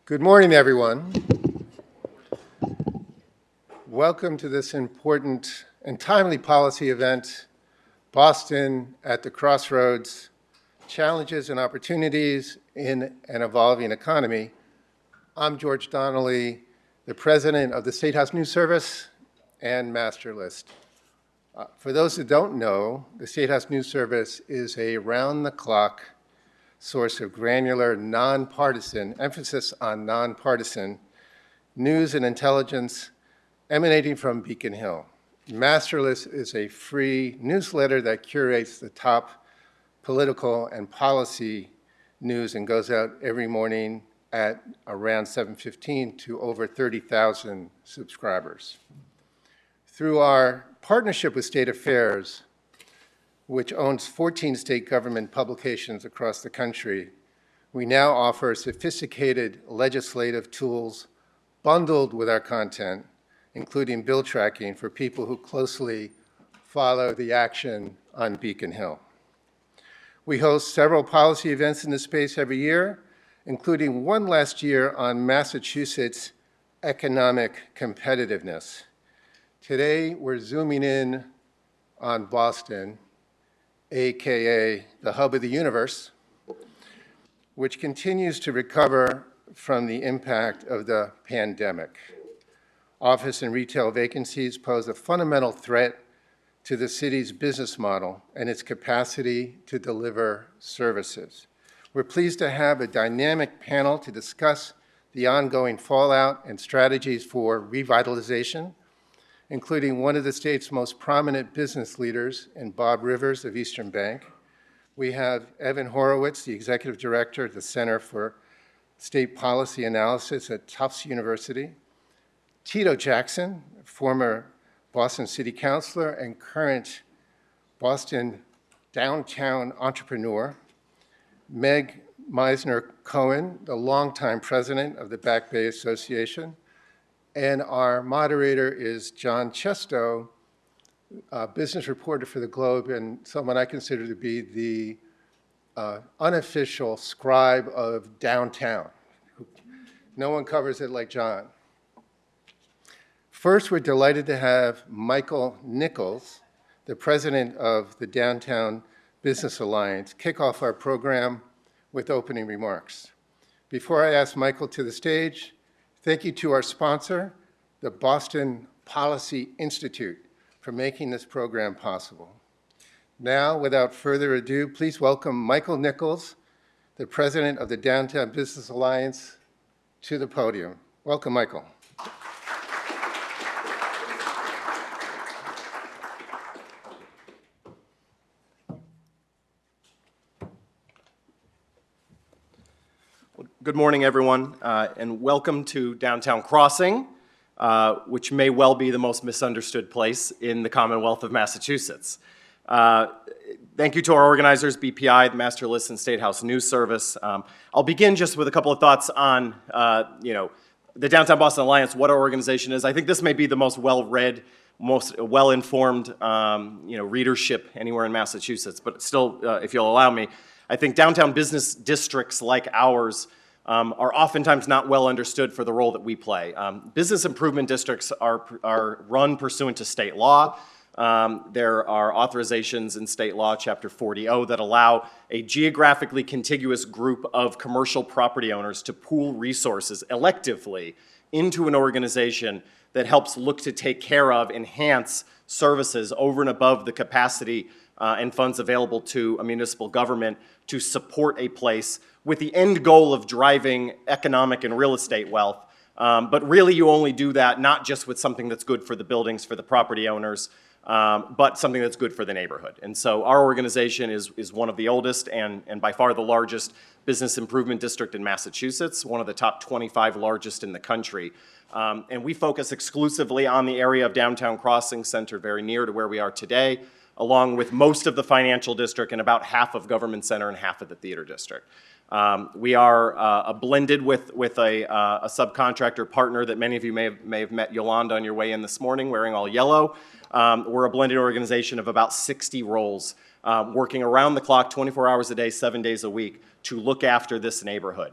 Good morning, everyone. Welcome to this important and timely policy event, Boston at the Crossroads, Challenges and Opportunities in an Evolving Economy. I'm George Donnelly, the president of the State House News Service and Master List. For those who don't know, the State House News Service is a round-the-clock source of granular, nonpartisan, emphasis on nonpartisan, news and intelligence emanating from Beacon Hill. Master List is a free newsletter that curates the top political and policy news and goes out every morning at around 7:15 to over 30,000 subscribers. Through our partnership with State Affairs, which owns 14 state government publications across the country, we now offer sophisticated legislative tools bundled with our content, including bill tracking for people who closely follow the action on Beacon Hill. We host several policy events in this space every year, including one last year on Massachusetts economic competitiveness. Today, we're zooming in on Boston, AKA the hub of the universe, which continues to recover from the impact of the pandemic. Office and retail vacancies pose a fundamental threat to the city's business model and its capacity to deliver services. We're pleased to have a dynamic panel to discuss the ongoing fallout and strategies for revitalization, including one of the state's most prominent business leaders in Bob Rivers of Eastern Bank. We have Evan Horowitz, the Executive Director at the Center for State Policy Analysis at Tufts University. Tito Jackson, former Boston City Councilor and current Boston downtown entrepreneur. Meg Mainzer-Cohen, the longtime president of the Back Bay Association. And our moderator is Jon Chesto, a business reporter for the Globe and someone I consider to be the unofficial scribe of downtown. No one covers it like Jon. First, we're delighted to have Michael Nichols, the president of the Downtown Business Alliance, kick off our program with opening remarks. Before I ask Michael to the stage, thank you to our sponsor, the Boston Policy Institute, for making this program possible. Now, without further ado, please welcome Michael Nichols, the president of the Downtown Business Alliance, to the podium. Welcome, Michael. Good morning, everyone, and welcome to Downtown Crossing, which may well be the most misunderstood place in the Commonwealth of Massachusetts. Thank you to our organizers, BPI, the Master List, and State House News Service. I'll begin just with a couple of thoughts on, the Downtown Boston Alliance, what our organization is. I think this may be the most well-read, most well-informed, readership anywhere in Massachusetts, but still, if you'll allow me, I think downtown business districts like ours are oftentimes not well understood for the role that we play. Business improvement districts are run pursuant to state law. There are authorizations in state law, Chapter 40O, that allow a geographically contiguous group of commercial property owners to pool resources electively into an organization that helps look to take care of, enhance services over and above the capacity and funds available to a municipal government to support a place with the end goal of driving economic and real estate wealth. But really you only do that not just with something that's good for the buildings, for the property owners, but something that's good for the neighborhood. And so our organization is one of the oldest and by far the largest business improvement district in Massachusetts, one of the top 25 largest in the country. And we focus exclusively on the area of Downtown Crossing Center, very near to where we are today, along with most of the financial district and about half of Government Center and half of the theater district. We are blended with a subcontractor partner that many of you may have met, Yolanda, on your way in this morning, wearing all yellow. We're a blended organization of about 60 roles, working around the clock, 24 hours a day, 7 days a week, to look after this neighborhood.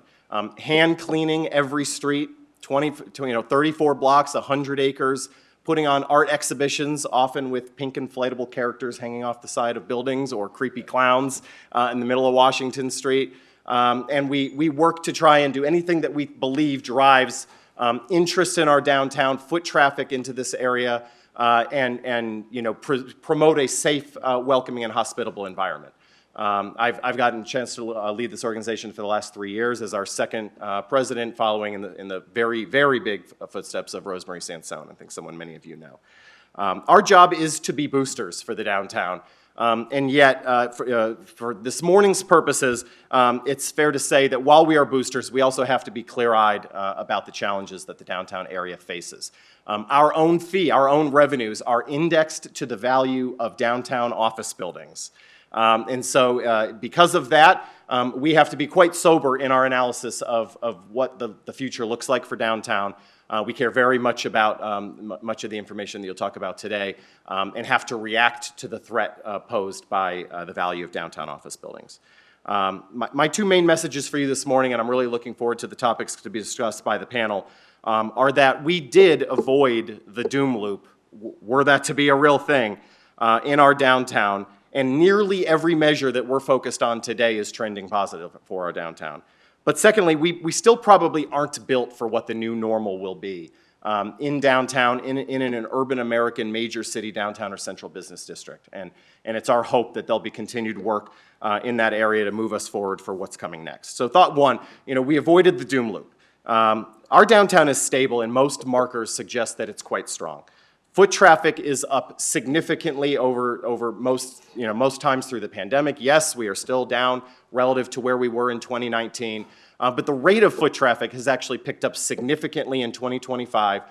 hand cleaning every street, 34 blocks, 100 acres, putting on art exhibitions, often with pink inflatable characters hanging off the side of buildings or creepy clowns in the middle of Washington Street. And we work to try and do anything that we believe drives interest in our downtown, foot traffic into this area, and promote a safe, welcoming, and hospitable environment. I've gotten a chance to lead this organization for the last 3 years as our second president, following in the very, very big footsteps of Rosemary Sansone. I think many of you know. Our job is to be boosters for the downtown. And yet, for this morning's purposes, it's fair to say that while we are boosters, we also have to be clear-eyed about the challenges that the downtown area faces. Our own fee, our own revenues are indexed to the value of downtown office buildings. And so because of that, we have to be quite sober in our analysis of what the future looks like for downtown. We care very much about much of the information that you'll talk about today, and have to react to the threat posed by the value of downtown office buildings. My two main messages for you this morning, and I'm really looking forward to the topics to be discussed by the panel, are that we did avoid the doom loop, were that to be a real thing, in our downtown. And nearly every measure that we're focused on today is trending positive for our downtown. But secondly, we still probably aren't built for what the new normal will be in downtown, in an urban American major city downtown or central business district. And it's our hope that there'll be continued work in that area to move us forward for what's coming next. So thought one, we avoided the doom loop. Our downtown is stable, and most markers suggest that it's quite strong. Foot traffic is up significantly over most times through the pandemic. Yes, we are still down relative to where we were in 2019, but the rate of foot traffic has actually picked up significantly in 2025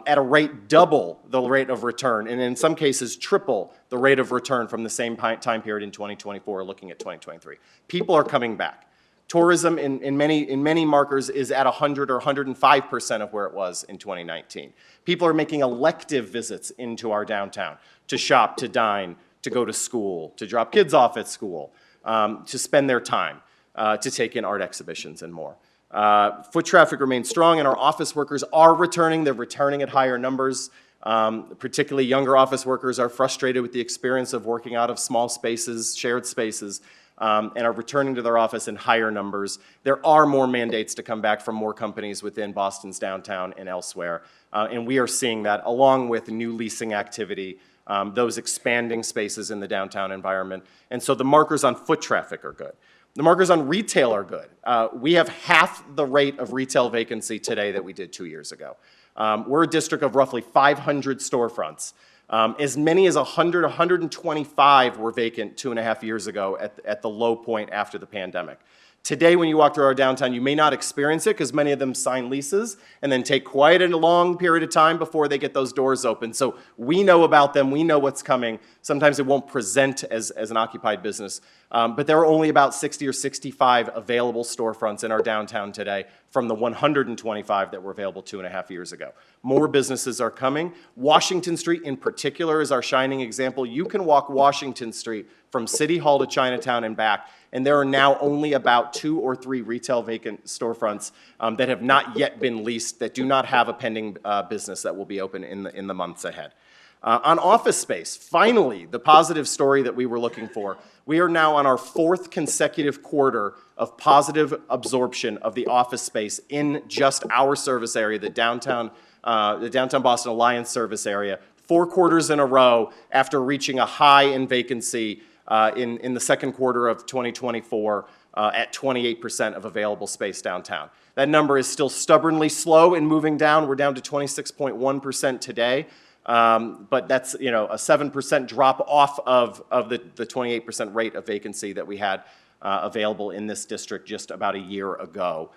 at a rate double the rate of return, and in some cases triple the rate of return from the same time period in 2024, looking at 2023. People are coming back. Tourism in many markers is at 100 or 105% of where it was in 2019. People are making elective visits into our downtown to shop, to dine, to go to school, to drop kids off at school, to spend their time, to take in art exhibitions and more. Foot traffic remains strong, and our office workers are returning. They're returning at higher numbers. Particularly younger office workers are frustrated with the experience of working out of small spaces, shared spaces, and are returning to their office in higher numbers. There are more mandates to come back from more companies within Boston's downtown and elsewhere, and we are seeing that along with new leasing activity, those expanding spaces in the downtown environment. And so the markers on foot traffic are good. The markers on retail are good. We have half the rate of retail vacancy today that we did 2 years ago. We're a district of roughly 500 storefronts. As many as 100, 125 were vacant 2.5 years ago at the low point after the pandemic. Today, when you walk through our downtown, you may not experience it because many of them sign leases and then take quite a long period of time before they get those doors open. So we know about them, we know what's coming. Sometimes it won't present as an occupied business, but there are only about 60 or 65 available storefronts in our downtown today from the 125 that were available 2.5 years ago. More businesses are coming. Washington Street in particular is our shining example. You can walk Washington Street from City Hall to Chinatown and back, and there are now only about 2 or 3 retail vacant storefronts that have not yet been leased, that do not have a pending business that will be open in the months ahead. On office space, finally, the positive story that we were looking for. We are now on our 4th consecutive quarter of positive absorption of the office space in just our service area, the downtown Boston Alliance service area, 4 quarters in a row after reaching a high in vacancy in the second quarter of 2024 at 28% of available space downtown. That number is still stubbornly slow in moving down. We're down to 26.1% today. But that's a 7% drop off of the 28% rate of vacancy that we had available in this district just about a year ago.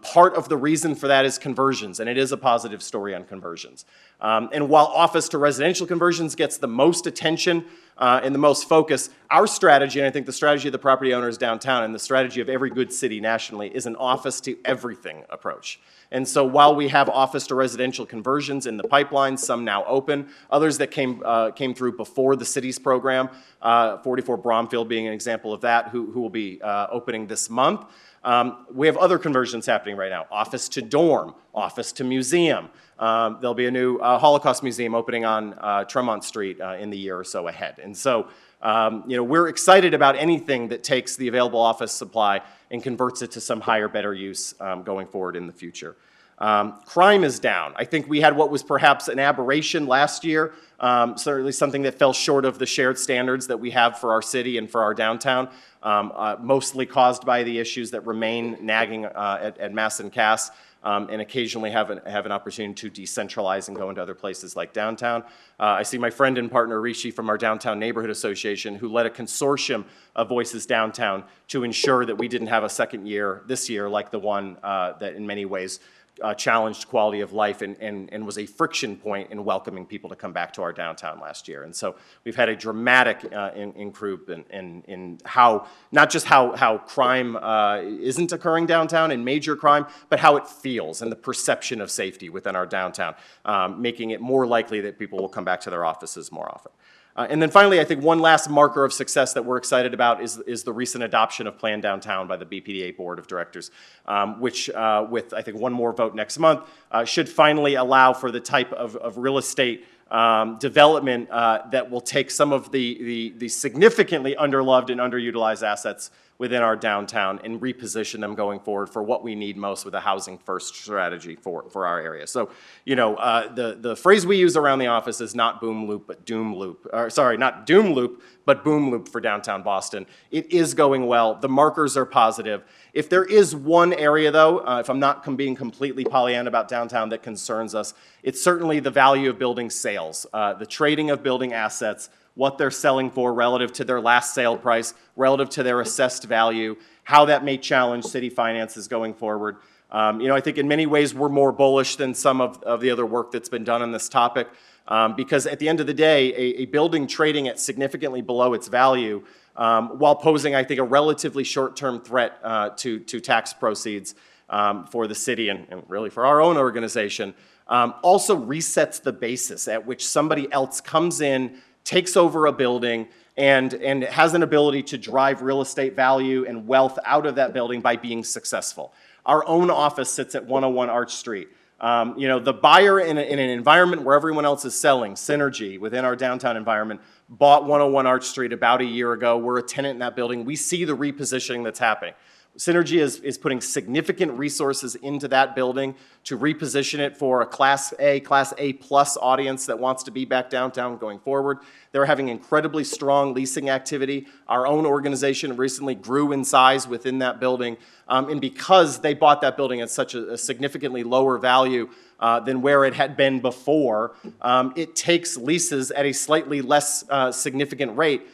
Part of the reason for that is conversions, and it is a positive story on conversions. And while office to residential conversions gets the most attention and the most focus, our strategy, and I think the strategy of the property owners downtown and the strategy of every good city nationally, is an office to everything approach. And so while we have office to residential conversions in the pipeline, some now open, others that came through before the city's program, 44 Bromfield being an example of that, who will be opening this month, We have other conversions happening right now, office to dorm, office to museum. There'll be a new Holocaust museum opening on Tremont Street in the year or so ahead. And so, we're excited about anything that takes the available office supply and converts it to some higher, better use going forward in the future. Crime is down. I think we had what was perhaps an aberration last year, certainly something that fell short of the shared standards that we have for our city and for our downtown, mostly caused by the issues that remain nagging at Mass and Cass, and occasionally have an opportunity to decentralize and go into other places like downtown. I see my friend and partner Rishi from our Downtown Neighborhood Association, who led a consortium of Voices Downtown to ensure that we didn't have a second year this year like the one that in many ways challenged quality of life and was a friction point in welcoming people to come back to our downtown last year. And so we've had a dramatic improvement in how, not just how crime isn't occurring downtown and major crime, but how it feels and the perception of safety within our downtown, making it more likely that people will come back to their offices more often. And then finally, I think one last marker of success that we're excited about is the recent adoption of Plan Downtown by the BPDA Board of Directors, which with, I think, one more vote next month, should finally allow for the type of real estate development that will take some of the significantly underloved and underutilized assets within our downtown and reposition them going forward for what we need most with a housing first strategy for our area. So, the phrase we use around the office is not boom loop, but doom loop. Or sorry, not doom loop, but boom loop for downtown Boston. It is going well. The markers are positive. If there is one area, though, if I'm not being completely Pollyanna about downtown that concerns us, it's certainly the value of building sales, the trading of building assets, what they're selling for relative to their last sale price, relative to their assessed value, how that may challenge city finances going forward. I think in many ways we're more bullish than some of the other work that's been done on this topic, because at the end of the day, a building trading at significantly below its value, while posing, I think, a relatively short-term threat to tax proceeds for the city and really for our own organization, also resets the basis at which somebody else comes in, takes over a building, and has an ability to drive real estate value and wealth out of that building by being successful. Our own office sits at 101 Arch Street. The buyer in an environment where everyone else is selling, Synergy, within our downtown environment, bought 101 Arch Street about a year ago. We're a tenant in that building. We see the repositioning that's happening. Synergy is putting significant resources into that building to reposition it for a Class A plus audience that wants to be back downtown going forward. They're having incredibly strong leasing activity. Our own organization recently grew in size within that building. And because they bought that building at such a significantly lower value than where it had been before, it takes leases at a slightly less significant rate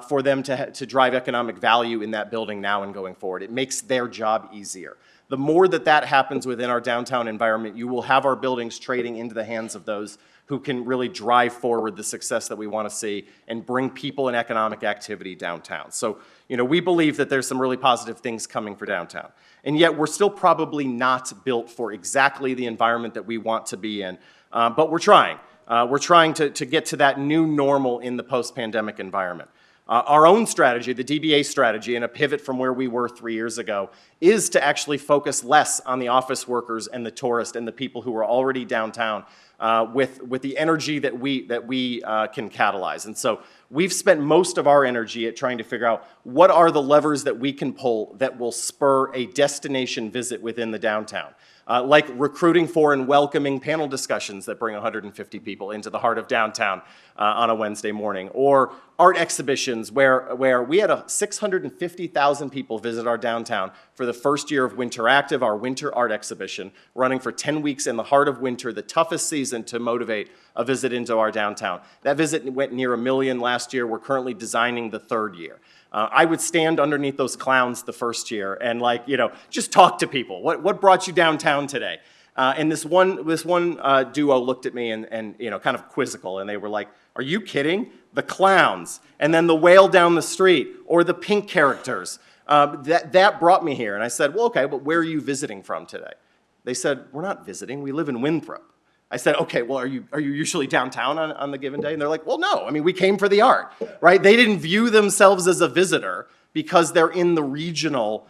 for them to drive economic value in that building now and going forward. It makes their job easier. The more that happens within our downtown environment, you will have our buildings trading into the hands of those who can really drive forward the success that we want to see and bring people and economic activity downtown. So, we believe that there's some really positive things coming for downtown. And yet we're still probably not built for exactly the environment that we want to be in, but we're trying. We're trying to get to that new normal in the post-pandemic environment. Our own strategy, the DBA strategy, and a pivot from where we were 3 years ago, is to actually focus less on the office workers and the tourists and the people who are already downtown with the energy that we can catalyze. And so we've spent most of our energy at trying to figure out what are the levers that we can pull that will spur a destination visit within the downtown. Like recruiting for and welcoming panel discussions that bring 150 people into the heart of downtown on a Wednesday morning, or art exhibitions where we had 650,000 people visit our downtown for the first year of Winteractive, our winter art exhibition, running for 10 weeks in the heart of winter, the toughest season to motivate a visit into our downtown. That visit went near 1 million last year. We're currently designing the third year. I would stand underneath those clowns the first year and just talk to people. What brought you downtown today? And this one duo looked at me and kind of quizzical, and they were like, "Are you kidding? The clowns, and then the whale down the street, or the pink characters." That brought me here. And I said, "Well, okay, but where are you visiting from today?" They said, "We're not visiting. We live in Winthrop." I said, "Okay, well, are you usually downtown on the given day?" And they're like, "Well, no. I mean, we came for the art," right? They didn't view themselves as a visitor because they're in the regional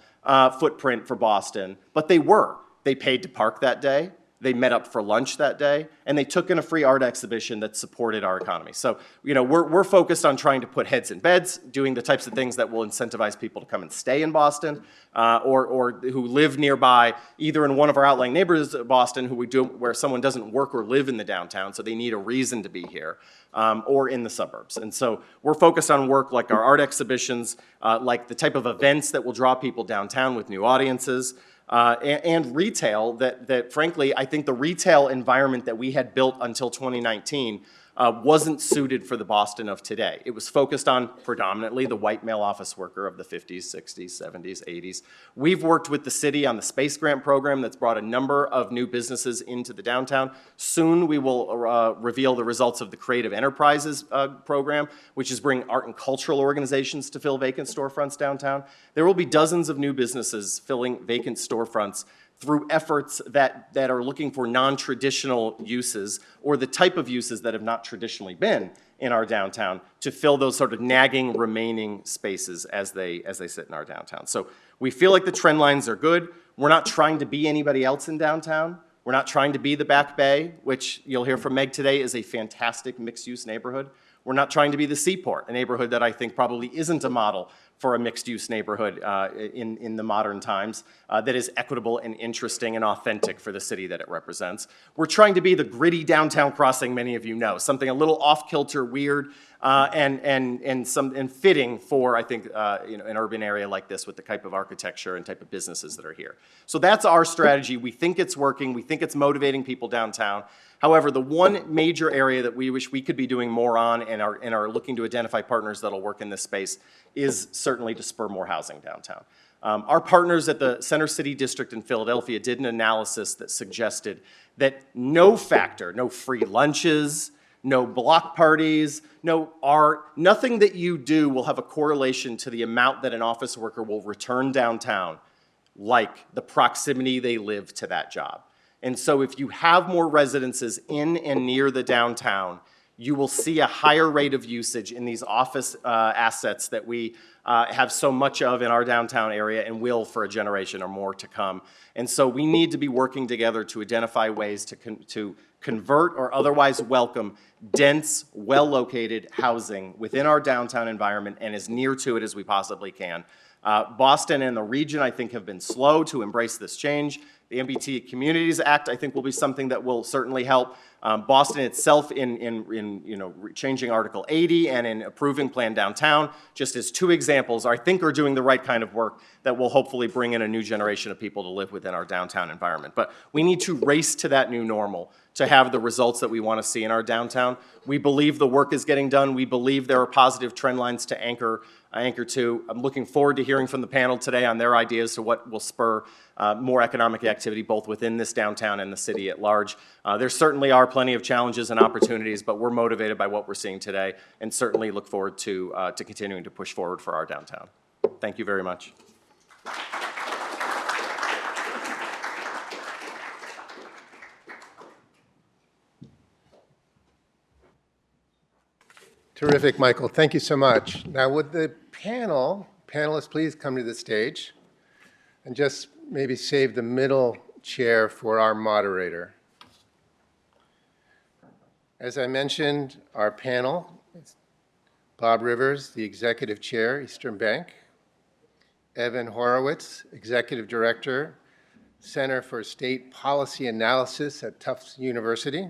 footprint for Boston, but they were. They paid to park that day. They met up for lunch that day, and they took in a free art exhibition that supported our economy. So, you know, we're focused on trying to put heads in beds, doing the types of things that will incentivize people to come and stay in Boston, or who live nearby, either in one of our outlying neighborhoods of Boston, where someone doesn't work or live in the downtown, so they need a reason to be here, or in the suburbs. And so we're focused on work like our art exhibitions, like the type of events that will draw people downtown with new audiences. And retail that frankly, I think the retail environment that we had built until 2019 wasn't suited for the Boston of today. It was focused on predominantly the white male office worker of the 50s, 60s, 70s, 80s. We've worked with the city on the Space Grant program that's brought a number of new businesses into the downtown. Soon we will reveal the results of the Creative Enterprises program, which is bringing art and cultural organizations to fill vacant storefronts downtown. There will be dozens of new businesses filling vacant storefronts through efforts that are looking for non-traditional uses or the type of uses that have not traditionally been in our downtown to fill those sort of nagging remaining spaces as they sit in our downtown. So we feel like the trend lines are good. We're not trying to be anybody else in downtown. We're not trying to be the Back Bay, which you'll hear from Meg today is a fantastic mixed-use neighborhood. We're not trying to be the Seaport, a neighborhood that I think probably isn't a model for a mixed-use neighborhood in the modern times that is equitable and interesting and authentic for the city that it represents. We're trying to be the gritty downtown crossing many of you know, something a little off-kilter, weird, and fitting for, I think, you know, an urban area like this with the type of architecture and type of businesses that are here. So that's our strategy. We think it's working. We think it's motivating people downtown. However, the one major area that we wish we could be doing more on and are looking to identify partners that'll work in this space is certainly to spur more housing downtown. Our partners at the Center City District in Philadelphia did an analysis that suggested that no free lunches, no block parties, no art, nothing that you do will have a correlation to the amount that an office worker will return downtown, like the proximity they live to that job. And so if you have more residences in and near the downtown, you will see a higher rate of usage in these office assets that we have so much of in our downtown area and will for a generation or more to come. And so we need to be working together to identify ways to convert or otherwise welcome dense, well-located housing within our downtown environment and as near to it as we possibly can. Boston and the region, I think, have been slow to embrace this change. The MBTA Communities Act, I think, will be something that will certainly help. Boston itself in changing Article 80 and in approving Plan Downtown, just as two examples, I think are doing the right kind of work that will hopefully bring in a new generation of people to live within our downtown environment. But we need to race to that new normal to have the results that we want to see in our downtown. We believe the work is getting done. We believe there are positive trend lines to anchor to. I'm looking forward to hearing from the panel today on their ideas to what will spur more economic activity both within this downtown and the city at large. There certainly are plenty of challenges and opportunities, but we're motivated by what we're seeing today and certainly look forward to continuing to push forward for our downtown. Thank you very much. Terrific, Michael. Thank you so much. Now, would the panelists please come to the stage and just maybe save the middle chair for our moderator. As I mentioned, our panel is Bob Rivers, the Executive Chair, Eastern Bank, Evan Horowitz, Executive Director, Center for State Policy Analysis at Tufts University,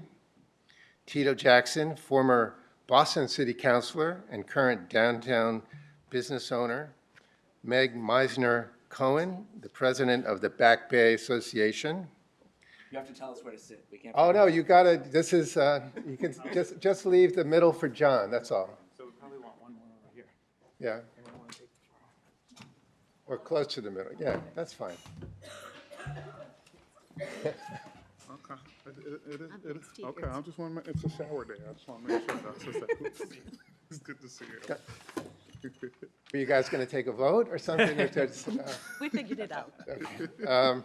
Tito Jackson, former Boston City Councilor and current downtown business owner, Meg Mainzer-Cohen, the president of the Back Bay Association. You have to tell us where to sit. We can't. Oh no, you gotta. This is you can just leave the middle for John. That's all. So we probably want one more over here. Yeah. Anyone want to take the floor? Or close to the middle. Yeah, that's fine. Okay. It is. Okay, I just want to, it's a shower day. I just want to make sure that's just it's good to see you. Are you guys going to take a vote or something? We figured it out. Okay.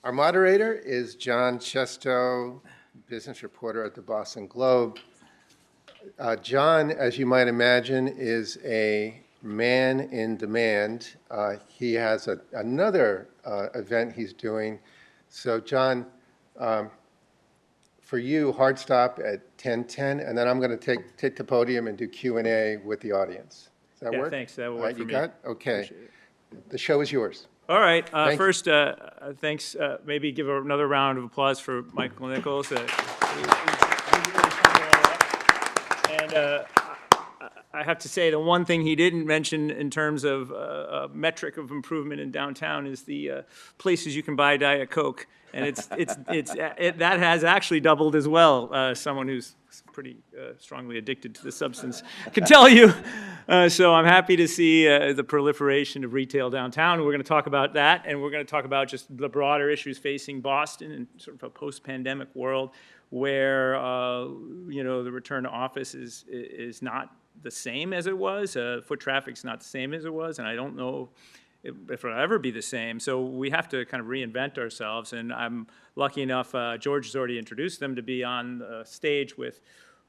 Our moderator is Jon Chesto, business reporter at the Boston Globe. Jon, as you might imagine, is a man in demand. He has another event he's doing. So John, for you, hard stop at 10:10, and then I'm going to take the podium and do Q&A with the audience. Does that Yeah, work? thanks. That will All work right, for you me. got it? Okay. Appreciate it. The show is yours. All right. Thank you. First, thanks. Maybe give another round of applause for Michael Nichols. And I have to say, the one thing he didn't mention in terms of a metric of improvement in downtown is the places you can buy Diet Coke. And that has actually doubled as well. Someone who's pretty strongly addicted to the substance can tell you. So I'm happy to see the proliferation of retail downtown. We're going to talk about that, and we're going to talk about just the broader issues facing Boston in sort of a post-pandemic world where the return to office is not the same as it was. Foot traffic's not the same as it was, and I don't know if it'll ever be the same. So we have to kind of reinvent ourselves, and I'm lucky enough, George has already introduced them, to be on the stage with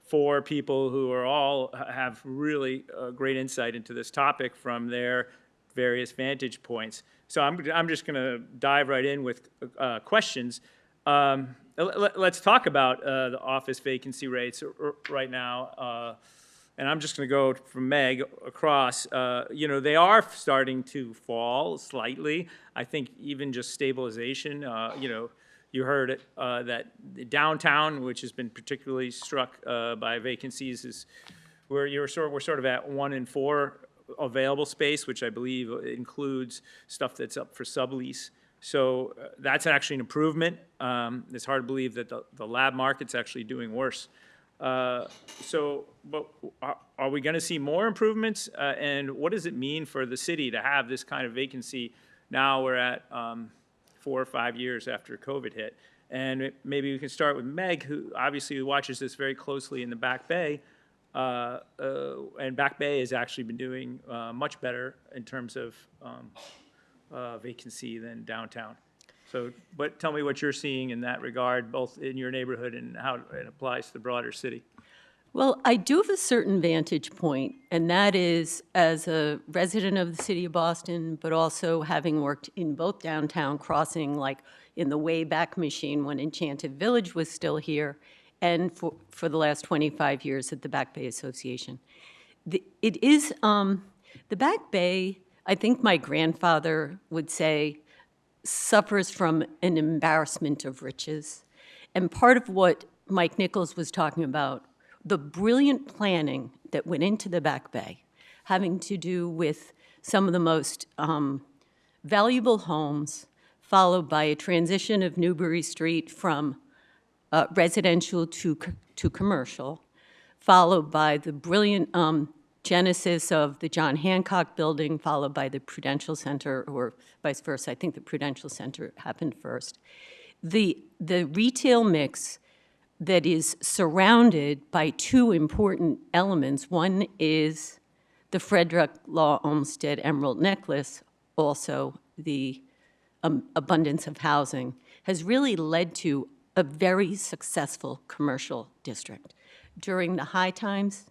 4 people who are all have really great insight into this topic from their various vantage points. So I'm just going to dive right in with questions. Let's talk about the office vacancy rates right now. And I'm just going to go from Meg across. They are starting to fall slightly. I think even just stabilization. You heard it, that the downtown, which has been particularly struck by vacancies, is where we're sort of at 1 in 4 available space, which I believe includes stuff that's up for sublease. So that's actually an improvement. It's hard to believe that the lab market's actually doing worse. But are we going to see more improvements? And what does it mean for the city to have this kind of vacancy? Now we're at 4 or 5 years after COVID hit. And maybe we can start with Meg, who obviously watches this very closely in the Back Bay. And Back Bay has actually been doing much better in terms of vacancy than downtown. So, but tell me what you're seeing in that regard, both in your neighborhood and how it applies to the broader city. Well, I do have a certain vantage point, and that is as a resident of the city of Boston, but also having worked in both downtown Crossing, like in the Wayback Machine when Enchanted Village was still here, and for the last 25 years at the Back Bay Association. The Back Bay, I think my grandfather would say, suffers from an embarrassment of riches. And part of what Mike Nichols was talking about, the brilliant planning that went into the Back Bay, having to do with some of the most valuable homes, followed by a transition of Newbury Street from residential to commercial, followed by the brilliant genesis of the John Hancock Building, followed by the Prudential Center, or vice versa. I think the Prudential Center happened first. The retail mix that is surrounded by 2 important elements. One is the Frederick Law Olmsted Emerald Necklace, also the abundance of housing, has really led to a very successful commercial district. During the high times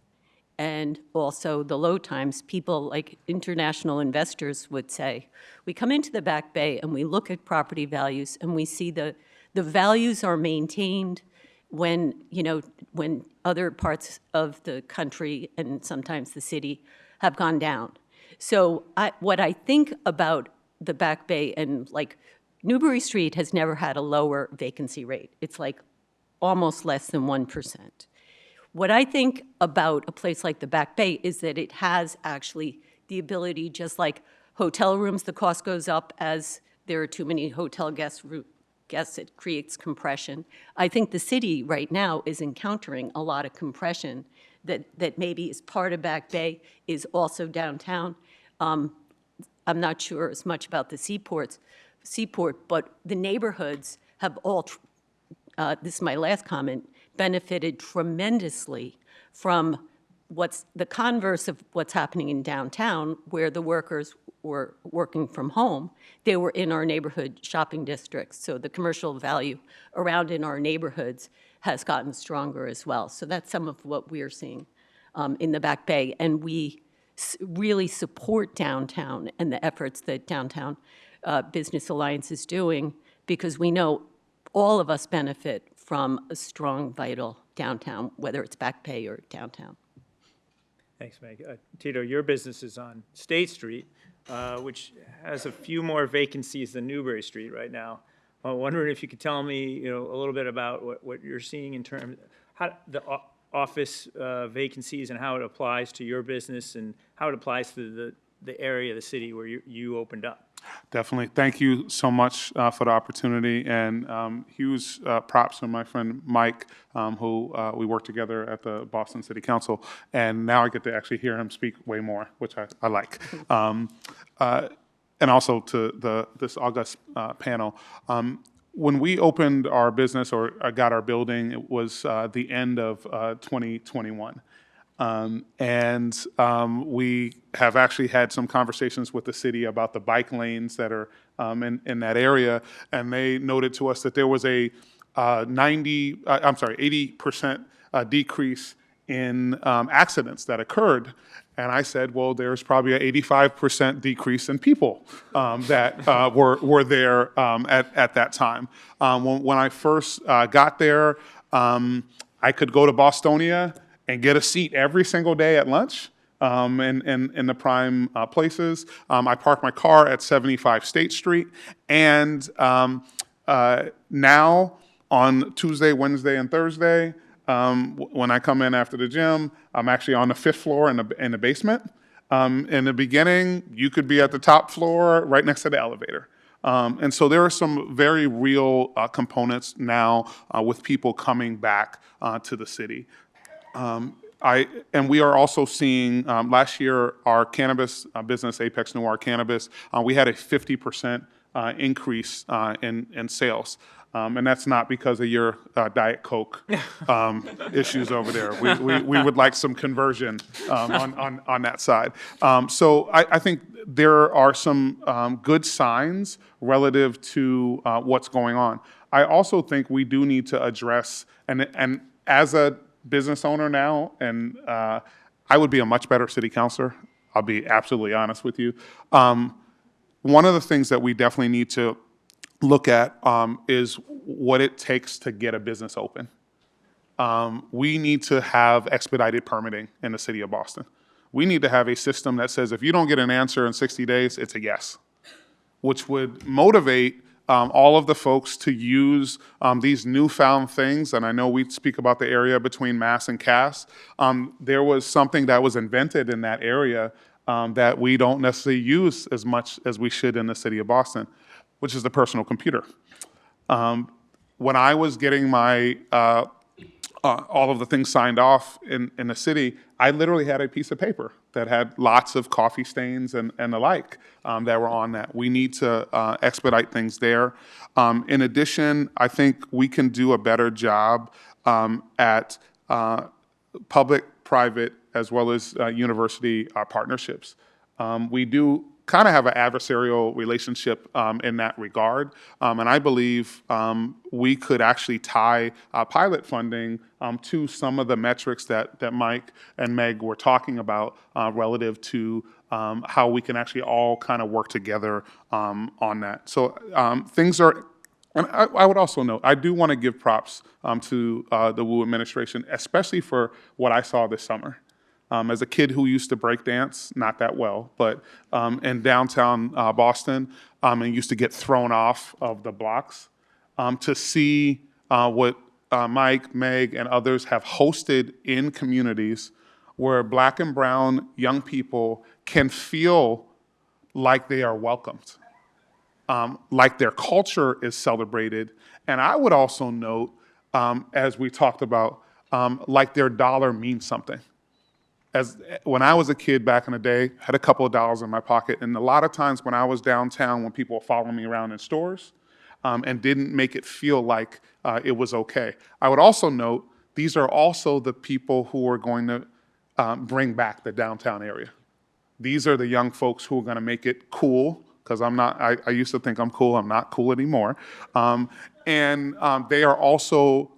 and also the low times, people like international investors would say, we come into the Back Bay and we look at property values and we see the values are maintained when other parts of the country and sometimes the city have gone down. So what I think about the Back Bay, and like Newbury Street has never had a lower vacancy rate. It's like almost less than 1%. What I think about a place like the Back Bay is that it has actually the ability, just like hotel rooms, the cost goes up as there are too many hotel guests, it creates compression. I think the city right now is encountering a lot of compression that maybe is part of Back Bay, is also downtown. I'm not sure as much about the seaport, but the neighborhoods have all, this is my last comment, benefited tremendously from what's the converse of what's happening in downtown, where the workers were working from home. They were in our neighborhood shopping districts, so the commercial value around in our neighborhoods has gotten stronger as well. So that's some of what we're seeing in the Back Bay, and we really support downtown and the efforts that Downtown Business Alliance is doing, because we know all of us benefit from a strong, vital downtown, whether it's Back Bay or downtown. Thanks, Meg. Tito, your business is on State Street, which has a few more vacancies than Newbury Street right now. I'm wondering if you could tell me, a little bit about what you're seeing in terms of how the office vacancies and how it applies to your business and how it applies to the area of the city where you opened up. Definitely. Thank you so much for the opportunity, and huge props from my friend Mike, who we worked together at the Boston City Council, and now I get to actually hear him speak way more, which I like. And also to this august panel. When we opened our business or got our building, it was the end of 2021. We have actually had some conversations with the city about the bike lanes that are in that area, and they noted to us that there was a 80% decrease in accidents that occurred. And I said, well, there's probably an 85% decrease in people that were there at that time. When I first got there, I could go to Bostonia and get a seat every single day at lunch in the prime places. I parked my car at 75 State Street. And now on Tuesday, Wednesday, and Thursday, when I come in after the gym, I'm actually on the 5th floor in the basement. In the beginning, you could be at the top floor right next to the elevator. And so there are some very real components now with people coming back to the city. And we are also seeing, last year, our cannabis business, Apex Noir Cannabis, we had a 50% increase in sales. And that's not because of your Diet Coke issues over there. We would like some conversion on that side. So I think there are some good signs relative to what's going on. I also think we do need to address, and as a business owner now, and I would be a much better city councilor, I'll be absolutely honest with you. One of the things that we definitely need to look at is what it takes to get a business open. We need to have expedited permitting in the city of Boston. We need to have a system that says if you don't get an answer in 60 days, it's a yes, which would motivate all of the folks to use these newfound things. And I know we speak about the area between Mass and Cass. There was something that was invented in that area that we don't necessarily use as much as we should in the city of Boston, which is the personal computer. When I was getting my all of the things signed off in the city, I literally had a piece of paper that had lots of coffee stains and the like that were on that. We need to expedite things there. In addition, I think we can do a better job at public, private, as well as university partnerships. We do kind of have an adversarial relationship in that regard. And I believe we could actually tie pilot funding to some of the metrics that Mike and Meg were talking about relative to how we can actually all kind of work together on that. So things are, and I would also note, I do want to give props to the Wu administration, especially for what I saw this summer. As a kid who used to break dance, not that well, but in downtown Boston, and used to get thrown off of the blocks, to see what Mike, Meg, and others have hosted in communities where Black and brown young people can feel like they are welcomed, like their culture is celebrated. And I would also note, as we talked about, like their dollar means something. When I was a kid back in the day, had a couple of dollars in my pocket, and a lot of times when I was downtown, when people were following me around in stores, and didn't make it feel like it was okay. I would also note, these are also the people who are going to bring back the downtown area. These are the young folks who are going to make it cool, because I used to think I'm cool, I'm not cool anymore. And they are also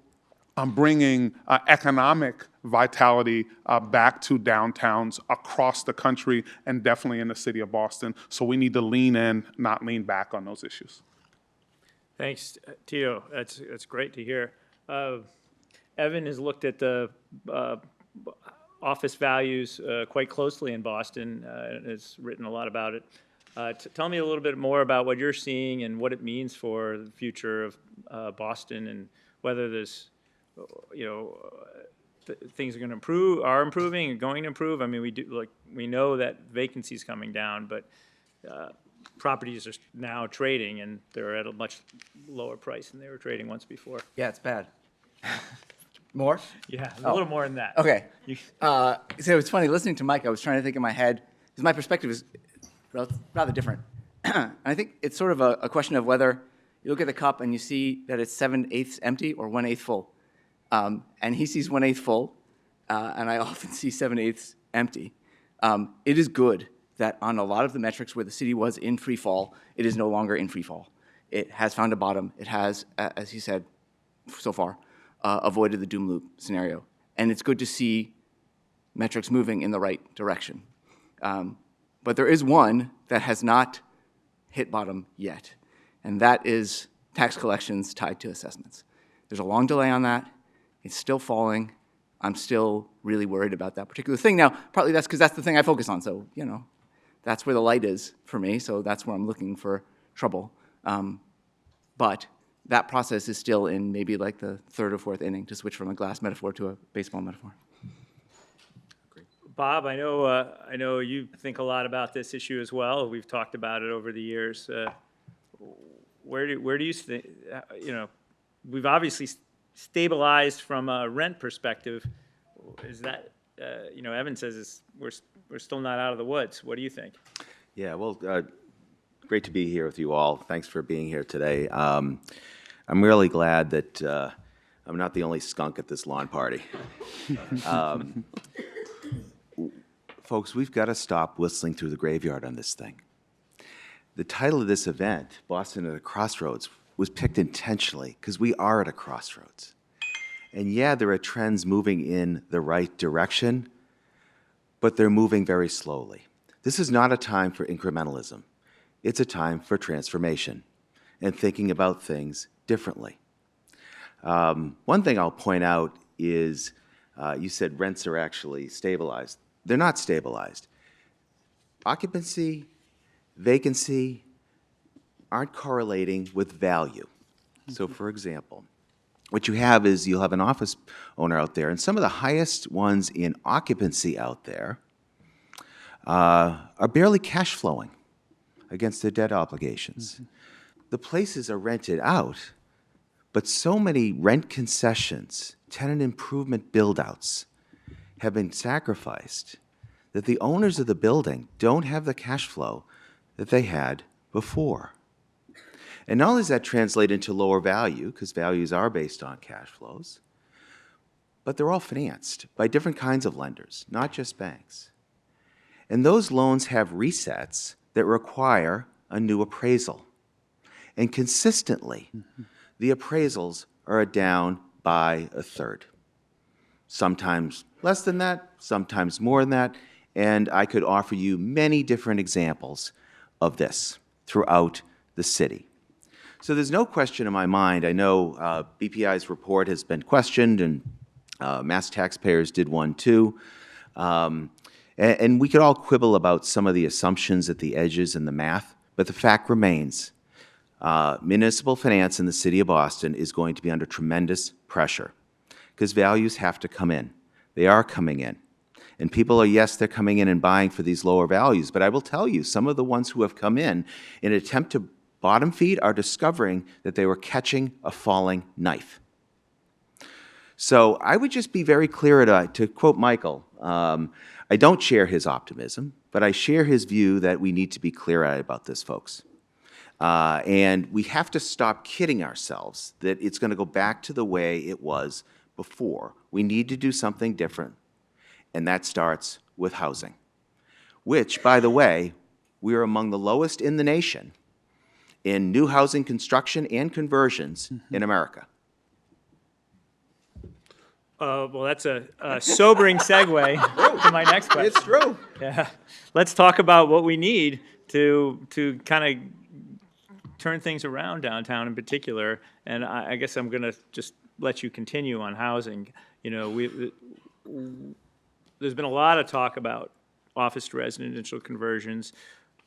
bringing economic vitality back to downtowns across the country and definitely in the city of Boston. So we need to lean in, not lean back on those issues. Thanks, Tito. That's great to hear. Evan has looked at the office values quite closely in Boston and has written a lot about it. Tell me a little bit more about what you're seeing and what it means for the future of Boston, and whether there's, things are going to improve, are improving, and going to improve. I mean, we know that vacancy is coming down, but properties are now trading, and they're at a much lower price than they were trading once before. Yeah, it's bad. More? Yeah, a little more than that. Okay. So it's funny, listening to Mike, I was trying to think in my head, because my perspective is rather different. And I think it's sort of a question of whether you look at the cup and you see that it's 7/8 empty or 1/8 full. And he sees 1/8 full, and I often see 7/8 empty. It is good that on a lot of the metrics where the city was in free fall, it is no longer in free fall. It has found a bottom. It has, as he said so far, avoided the doom loop scenario. And it's good to see metrics moving in the right direction. But there is one that has not hit bottom yet, and that is tax collections tied to assessments. There's a long delay on that. It's still falling. I'm still really worried about that particular thing. Now, partly that's because that's the thing I focus on, so, that's where the light is for me, so that's where I'm looking for trouble. But that process is still in maybe like the third or fourth inning, to switch from a glass metaphor to a baseball metaphor. Bob, I know you think a lot about this issue as well. We've talked about it over the years. Where do you think, we've obviously stabilized from a rent perspective. Is that, Evan says we're still not out of the woods. What do you think? Yeah, well, great to be here with you all. Thanks for being here today. I'm really glad that I'm not the only skunk at this lawn party. Folks, we've got to stop whistling through the graveyard on this thing. The title of this event, Boston at a Crossroads, was picked intentionally because we are at a crossroads. And yeah, there are trends moving in the right direction, but they're moving very slowly. This is not a time for incrementalism. It's a time for transformation and thinking about things differently. One thing I'll point out is you said rents are actually stabilized. They're not stabilized. Occupancy, vacancy aren't correlating with value. So for example, what you have is you'll have an office owner out there, and some of the highest ones in occupancy out there are barely cash flowing against their debt obligations. The places are rented out, but so many rent concessions, tenant improvement build-outs have been sacrificed that the owners of the building don't have the cash flow that they had before. And not only does that translate into lower value, because values are based on cash flows, but they're all financed by different kinds of lenders, not just banks. And those loans have resets that require a new appraisal. And consistently, the appraisals are down by a third. Sometimes less than that, sometimes more than that, and I could offer you many different examples of this throughout the city. So there's no question in my mind. I know BPI's report has been questioned, and mass taxpayers did one too. And we could all quibble about some of the assumptions at the edges and the math, but the fact remains, municipal finance in the city of Boston is going to be under tremendous pressure because values have to come in. They are coming in. And people are, yes, they're coming in and buying for these lower values, but I will tell you, some of the ones who have come in an attempt to bottom feed are discovering that they were catching a falling knife. So I would just be very clear to quote Michael, I don't share his optimism, but I share his view that we need to be clear-eyed about this, folks. And we have to stop kidding ourselves that it's going to go back to the way it was before. We need to do something different, and that starts with housing, which, by the way, we are among the lowest in the nation in new housing construction and conversions in America. Well, that's a sobering segue to my next question. It's true. Yeah. Let's talk about what we need to kind of turn things around downtown in particular. And I guess I'm going to just let you continue on housing. You know, there's been a lot of talk about office to residential conversions,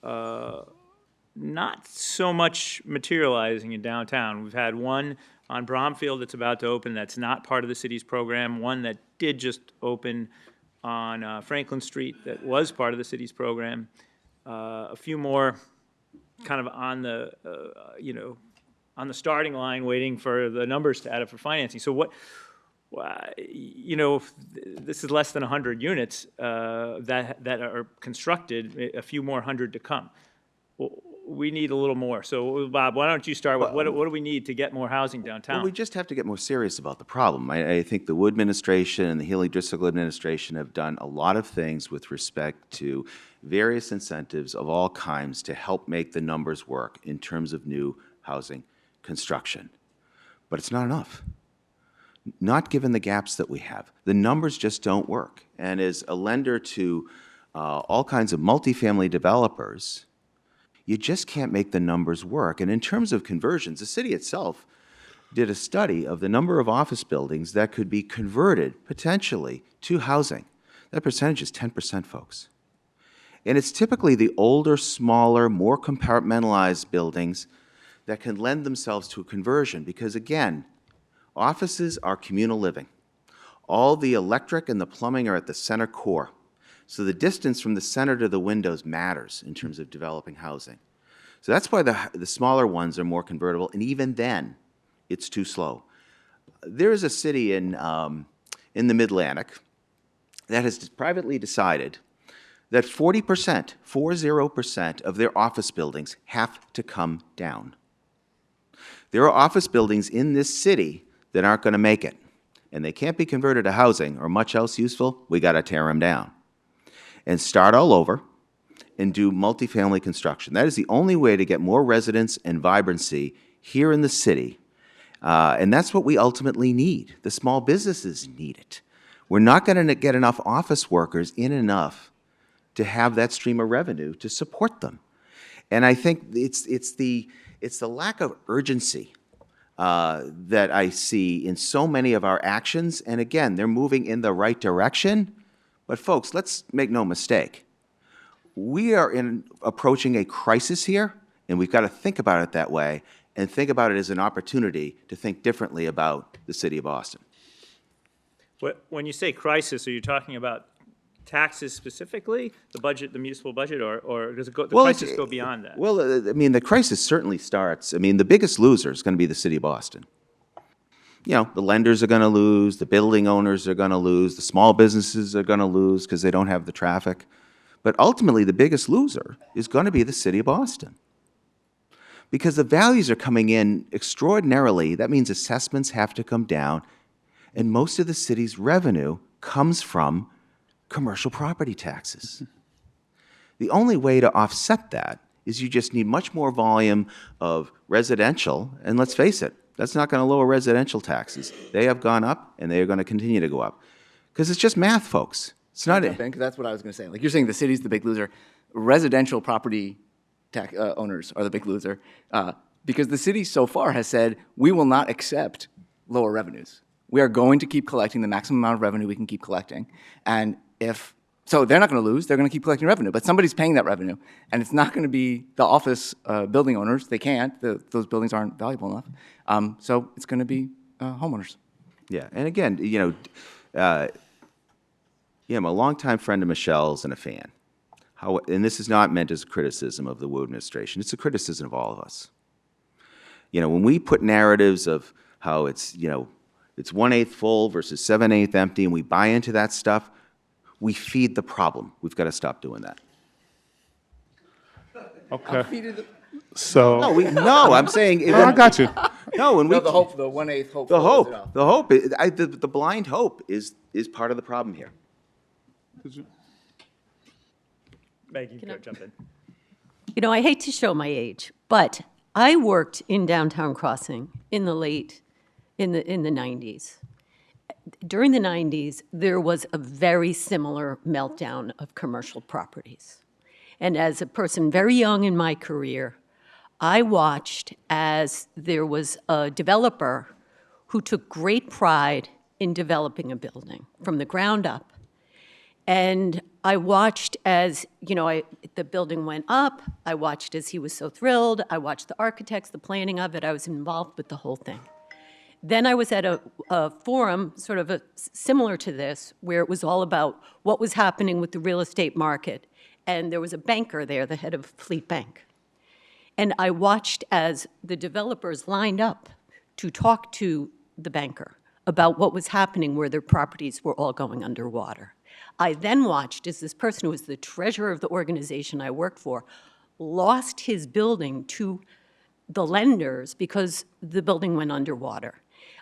not so much materializing in downtown. We've had one on Bromfield that's about to open that's not part of the city's program, one that did just open on Franklin Street that was part of the city's program, a few more kind of on the, on the starting line waiting for the numbers to add up for financing. So this is less than 100 units that are constructed, a few more hundred to come. We need a little more. So, Bob, why don't you start with what do we need to get more housing downtown? Well, we just have to get more serious about the problem. I think the Wu administration and the Healy Driscoll administration have done a lot of things with respect to various incentives of all kinds to help make the numbers work in terms of new housing construction. But it's not enough. Not given the gaps that we have. The numbers just don't work. And as a lender to all kinds of multifamily developers, you just can't make the numbers work. And in terms of conversions, the city itself did a study of the number of office buildings that could be converted potentially to housing. That percentage is 10%, folks. And it's typically the older, smaller, more compartmentalized buildings that can lend themselves to a conversion because, again, offices are communal living. All the electric and the plumbing are at the center core. So the distance from the center to the windows matters in terms of developing housing. So that's why the smaller ones are more convertible, and even then, it's too slow. There is a city in the Mid-Atlantic that has privately decided that 40% of their office buildings have to come down. There are office buildings in this city that aren't going to make it, and they can't be converted to housing or much else useful. We got to tear them down and start all over and do multifamily construction. That is the only way to get more residents and vibrancy here in the city. And that's what we ultimately need. The small businesses need it. We're not going to get enough office workers in enough to have that stream of revenue to support them. And I think it's the lack of urgency that I see in so many of our actions. And again, they're moving in the right direction. But folks, let's make no mistake. We are approaching a crisis here, and we've got to think about it that way and think about it as an opportunity to think differently about the city of Boston. When you say crisis, are you talking about taxes specifically, the budget, the municipal budget, or does the crisis go beyond that? Well, I mean, the crisis certainly starts. I mean, the biggest loser is going to be the city of Boston. You know, the lenders are going to lose, the building owners are going to lose, the small businesses are going to lose because they don't have the traffic. But ultimately, the biggest loser is going to be the city of Boston. Because the values are coming in extraordinarily. That means assessments have to come down, and most of the city's revenue comes from commercial property taxes. The only way to offset that is you just need much more volume of residential, and let's face it, that's not going to lower residential taxes. They have gone up, and they are going to continue to go up. Because it's just math, folks. It's not it. Because that's what I was going to say. Like you're saying the city's the big loser. Residential property owners are the big loser. Because the city so far has said, we will not accept lower revenues. We are going to keep collecting the maximum amount of revenue we can keep collecting. And so they're not going to lose. They're going to keep collecting revenue. But somebody's paying that revenue. And it's not going to be the office building owners. They can't. Those buildings aren't valuable enough. So it's going to be homeowners. Yeah, and again, I'm a longtime friend of Michelle's and a fan. And this is not meant as a criticism of the Wu administration. It's a criticism of all of us. When we put narratives of how it's 1/8 full versus 7/8 empty, and we buy into that stuff, we feed the problem. We've got to stop doing that. Okay. So. No, I'm saying. I got you. No, and The 1/8 hope. The blind hope is part of the problem here. Meg, you can jump in. I hate to show my age, but I worked in downtown Crossing in the 90s. during the 90s, there was a very similar meltdown of commercial properties. And as a person very young in my career, I watched as there was a developer who took great pride in developing a building from the ground up. And I watched as, the building went up. I watched as he was so thrilled. I watched the architects, the planning of it. I was involved with the whole thing. Then I was at a forum sort of similar to this, where it was all about what was happening with the real estate market. And there was a banker there, the head of Fleet Bank. And I watched as the developers lined up to talk to the banker about what was happening where their properties were all going underwater. I then watched as this person who was the treasurer of the organization I worked for lost his building to the lenders because the building went underwater.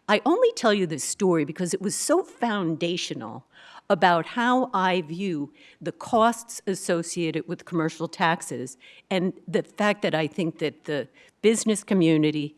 I only tell you this story because it was so foundational about how I view the costs associated with commercial taxes and the fact that I think that the business community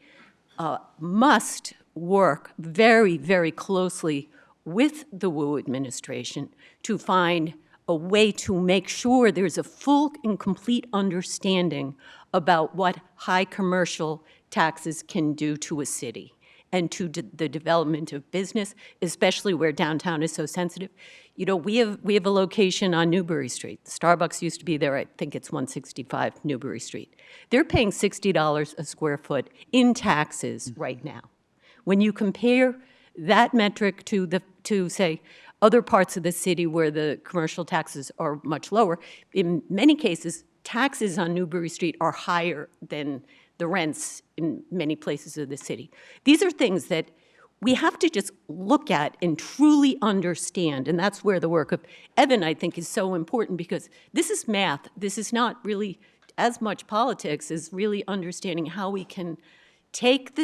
must work very, very closely with the Wu administration to find a way to make sure there's a full and complete understanding about what high commercial taxes can do to a city and to the development of business, especially where downtown is so sensitive. We have a location on Newbury Street. Starbucks used to be there. I think it's 165 Newbury Street. They're paying $60 a square foot in taxes right now. When you compare that metric to say other parts of the city where the commercial taxes are much lower, in many cases, taxes on Newbury Street are higher than the rents in many places of the city. These are things that we have to just look at and truly understand, and that's where the work of Evan, I think, is so important, because this is math. This is not really as much politics as really understanding how we can take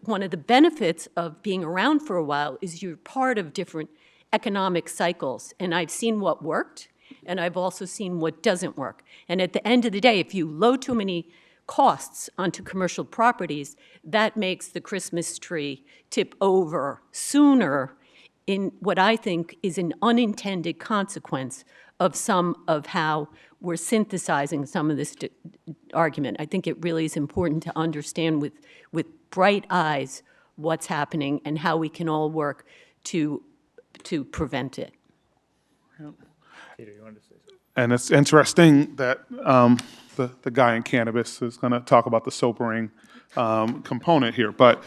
one of the benefits of being around for a while is you're part of different economic cycles. And I've seen what worked, and I've also seen what doesn't work. And at the end of the day, if you load too many costs onto commercial properties, that makes the Christmas tree tip over sooner in what I think is an unintended consequence of some of how we're synthesizing some of this argument. I think it really is important to understand with bright eyes what's happening and how we can all work to prevent it. Peter, you wanted to say something? And it's interesting that the guy in cannabis is going to talk about the sobering component here. But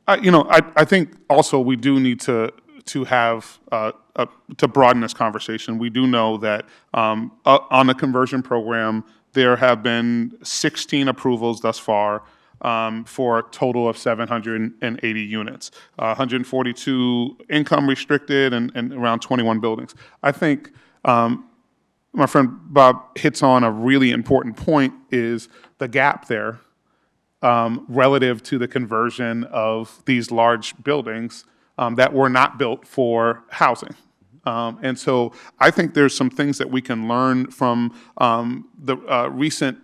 I think also we do need to have to broaden this conversation. We do know that on the conversion program, there have been 16 approvals thus far for a total of 780 units, 142 income restricted, and around 21 buildings. I think my friend Bob hits on a really important point, is the gap there relative to the conversion of these large buildings that were not built for housing. And so I think there's some things that we can learn from the recent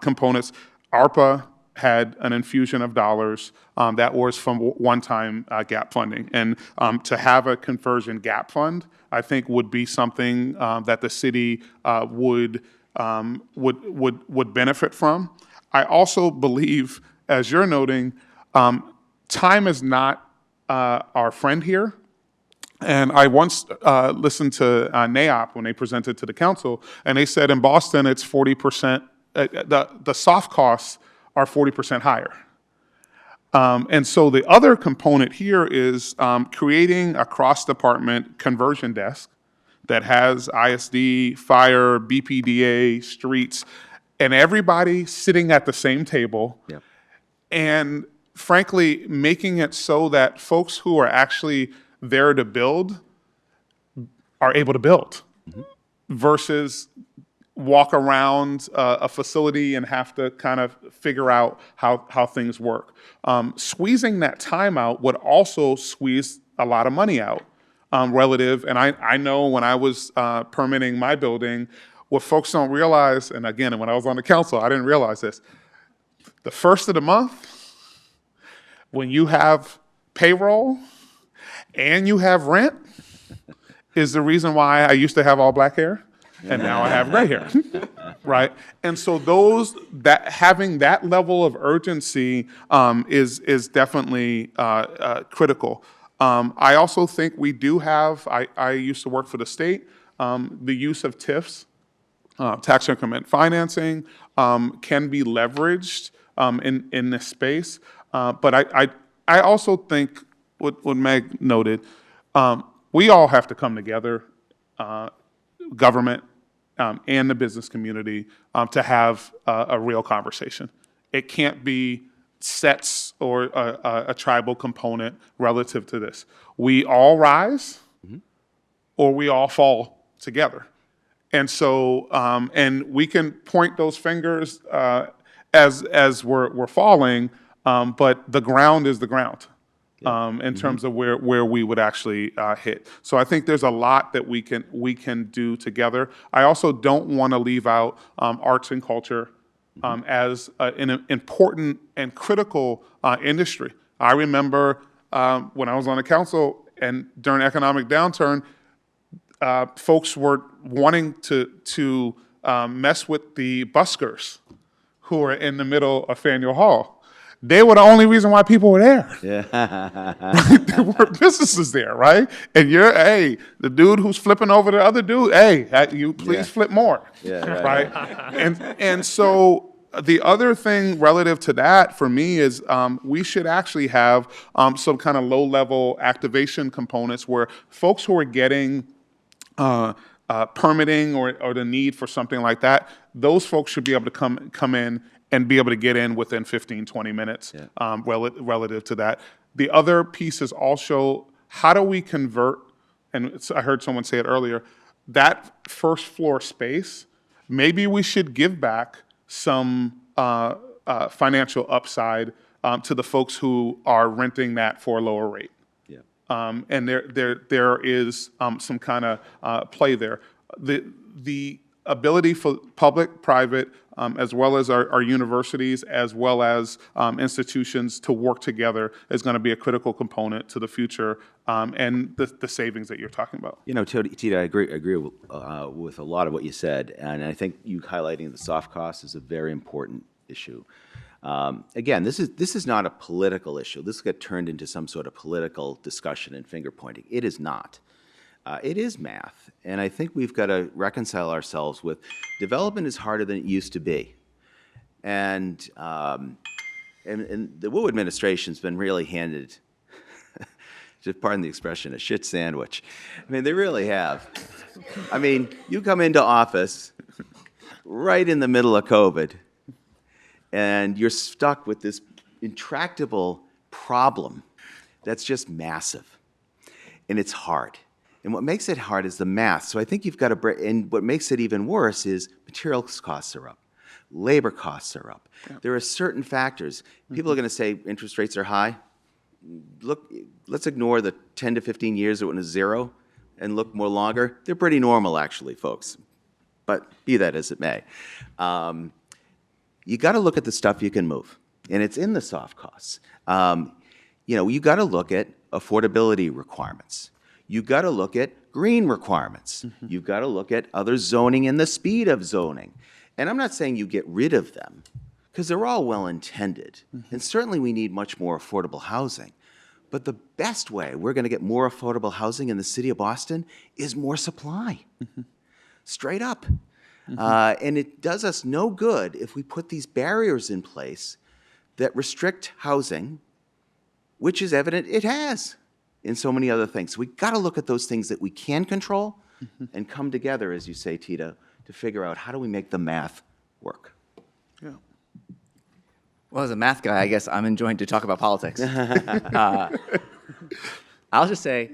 components. ARPA had an infusion of dollars that was from one-time gap funding. And to have a conversion gap fund, I think would be something that the city would benefit from. I also believe, as you're noting, time is not our friend here. And I once listened to NAOP when they presented to the council, and they said in Boston it's 40%, the soft costs are 40% higher. And so the other component here is creating a cross-department conversion desk that has ISD, fire, BPDA, streets, and everybody sitting at the same table. Yep. And frankly, making it so that folks who are actually there to build are able to build, versus walk around a facility and have to kind of figure out how things work. Squeezing that time out would also squeeze a lot of money out relative. And I know when I was permitting my building, what folks don't realize, and again, when I was on the council, I didn't realize this, the first of the month, when you have payroll and you have rent is the reason why I used to have all black hair and now I have gray hair, right? And so having that level of urgency is definitely critical. I also think we do have, I used to work for the state, the use of TIFs, tax increment financing, can be leveraged in this space. But I also think what Meg noted, we all have to come together, government and the business community, to have a real conversation. It can't be sets or a tribal component relative to this. We all rise or we all fall together. And so, and we can point those fingers as we're falling, but the ground is the ground in terms of where we would actually hit. So I think there's a lot that we can do together. I also don't want to leave out arts and culture as an important and critical industry. I remember when I was on the council and during economic downturn, folks were wanting to mess with the buskers who were in the middle of Faneuil Hall. They were the only reason why people were there. Yeah. There were businesses there, right? And hey, the dude who's flipping over the other dude, hey, you please flip more, Yeah, right? And so the other thing relative to that for me is we should actually have some kind of low-level activation components where folks who are getting permitting or the need for something like that, those folks should be able to come in and be able to get in within 15, 20 minutes relative to that. The other piece is also how do we convert, and I heard someone say it earlier, that first floor space, maybe we should give back some financial upside to the folks who are renting that for a lower rate. And there is some kind of play there. The ability for public, private, as well as our universities, as well as institutions to work together is going to be a critical component to the future and the savings that you're talking about. You know, Tito, I agree with a lot of what you said, and I think you highlighting the soft costs is a very important issue. Again, this is not a political issue. This got turned into some sort of political discussion and finger pointing. It is not. It is math, and I think we've got to reconcile ourselves with development is harder than it used to be, and the Wu administration's been really handed, just pardon the expression, a shit sandwich. I mean, they really have. I mean, you come into office right in the middle of COVID, and you're stuck with this intractable problem that's just massive, and it's hard. And what makes it hard is the math. So I think you've got to break, and what makes it even worse is materials costs are up, labor costs are up. There are certain factors. People are going to say interest rates are high. Look, let's ignore the 10 to 15 years when it was zero and look more longer. They're pretty normal, actually, folks. But be that as it may. You got to look at the stuff you can move, and it's in the soft costs. You know, you got to look at affordability requirements. You got to look at green requirements. You've got to look at other zoning and the speed of zoning. And I'm not saying you get rid of them, because they're all well-intended. And certainly we need much more affordable housing. But the best way we're going to get more affordable housing in the city of Boston is more supply. Straight up. And it does us no good if we put these barriers in place that restrict housing, which is evident it has in so many other things. So we've got to look at those things that we can control and come together, as you say, Tito, to figure out how do we make the math work. Yeah. Well, as a math guy, I guess I'm enjoying to talk about politics. I'll just say,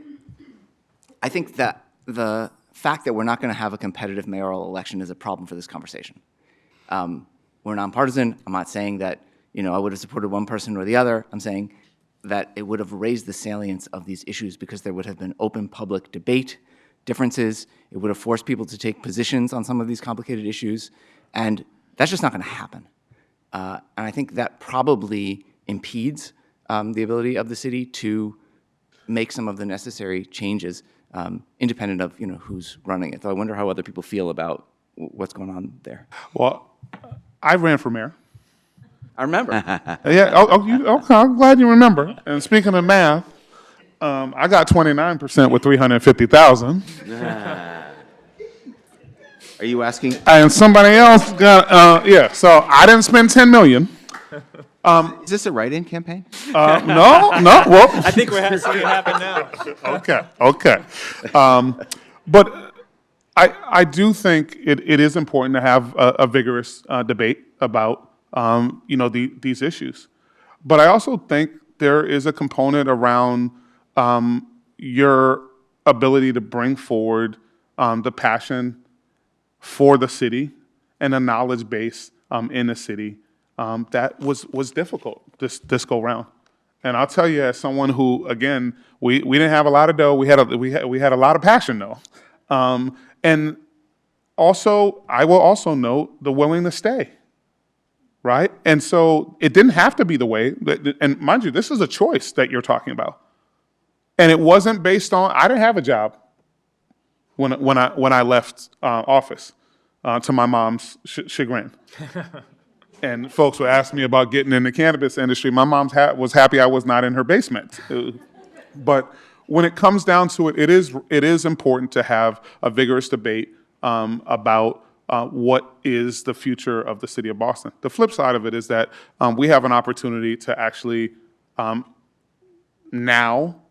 I think that the fact that we're not going to have a competitive mayoral election is a problem for this conversation. We're nonpartisan. I'm not saying that, you know, I would have supported one person or the other. I'm saying that it would have raised the salience of these issues because there would have been open public debate, differences. It would have forced people to take positions on some of these complicated issues, and that's just not going to happen. And I think that probably impedes the ability of the city to make some of the necessary changes, independent of, who's running it. So I wonder how other people feel about what's going on there. Well, I ran for mayor. I remember. Yeah, okay, I'm glad you remember. And speaking of math, I got 29% with 350,000. Are you asking? And somebody else got, so I didn't spend 10 million. Is this a write-in campaign? No, well. I think we're seeing it happen now. Okay. But I do think it is important to have a vigorous debate about, these issues. But I also think there is a component around your ability to bring forward the passion for the city and a knowledge base in the city that was difficult this go round. And I'll tell you, as someone who, again, we didn't have a lot of dough, we had a lot of passion though, and also I will also note the willingness to stay, right? And so it didn't have to be the way, and mind you, this is a choice that you're talking about, and it wasn't based on I didn't have a job when I left office, to my mom's chagrin. And folks would ask me about getting in the cannabis industry. My mom was happy I was not in her basement. But when it comes down to it, it is important to have a vigorous debate about what is the future of the city of Boston. The flip side of it is that we have an opportunity to actually, now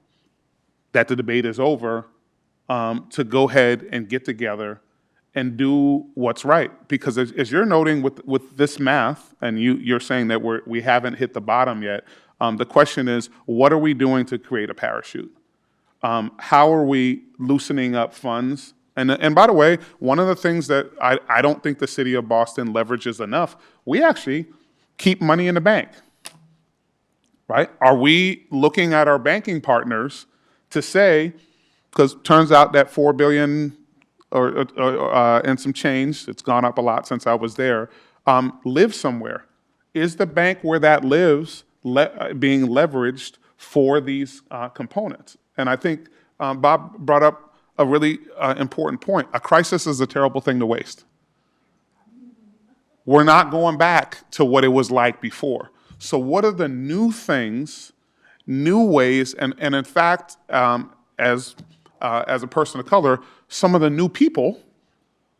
that the debate is over, to go ahead and get together and do what's right. Because as you're noting with this math, and you're saying that we haven't hit the bottom yet, the question is, what are we doing to create a parachute? How are we loosening up funds? And by the way, one of the things that I don't think the city of Boston leverages enough, we actually keep money in the bank, right? Are we looking at our banking partners to say, because turns out that $4 billion and some change, it's gone up a lot since I was there, lives somewhere. Is the bank where that lives being leveraged for these components? And I think Bob brought up a really important point. A crisis is a terrible thing to waste. We're not going back to what it was like before. So what are the new things, new ways, and in fact, as a person of color, some of the new people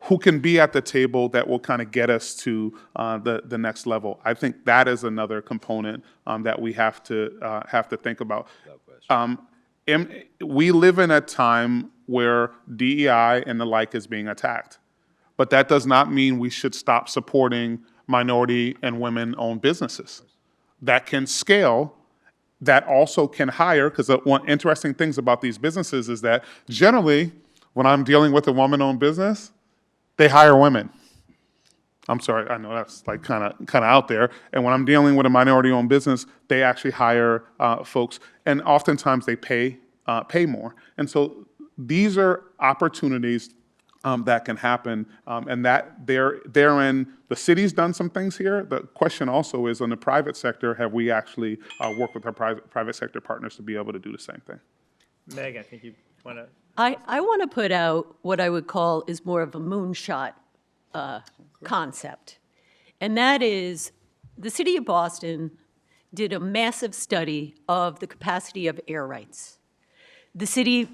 who can be at the table that will kind of get us to the next level. I think that is another component that we have to think about. We live in a time where DEI and the like is being attacked, but that does not mean we should stop supporting minority and women-owned businesses that can scale, that also can hire, because one interesting things about these businesses is that generally, when I'm dealing with a woman-owned business, they hire women. I'm sorry, I know that's like kind of out there. And when I'm dealing with a minority-owned business, they actually hire folks, and oftentimes they pay more. And so these are opportunities that can happen, and that therein, the city's done some things here. The question also is, on the private sector, have we actually worked with our private sector partners to be able to do the same thing? Meg, I think you want to. I want to put out what I would call is more of a moonshot concept. And that is, the city of Boston did a massive study of the capacity of air rights. The city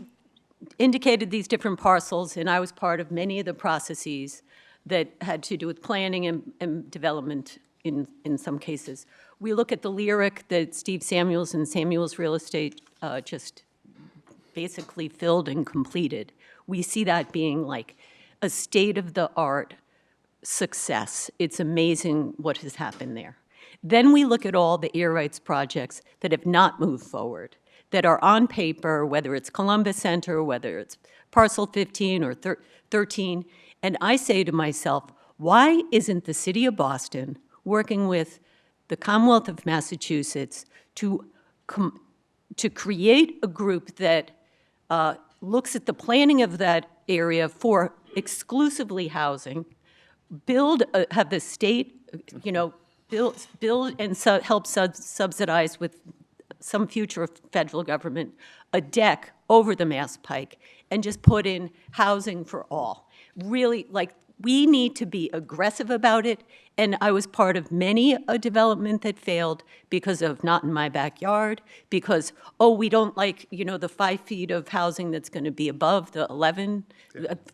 indicated these different parcels, and I was part of many of the processes that had to do with planning and development in some cases. We look at the lyric that Steve Samuels and Samuels Real Estate just basically filled and completed. We see that being like a state-of-the-art success. It's amazing what has happened there. Then we look at all the air rights projects that have not moved forward, that are on paper, whether it's Columbus Center, whether it's Parcel 15 or 13, and I say to myself, why isn't the city of Boston working with the Commonwealth of Massachusetts to create a group that looks at the planning of that area for exclusively housing, have the state, build and help subsidize with some future federal government, a deck over the Mass Pike and just put in housing for all. Really, like, we need to be aggressive about it, and I was part of many a development that failed because of not in my backyard, because, oh, we don't like, the 5 feet of housing that's going to be above the 11,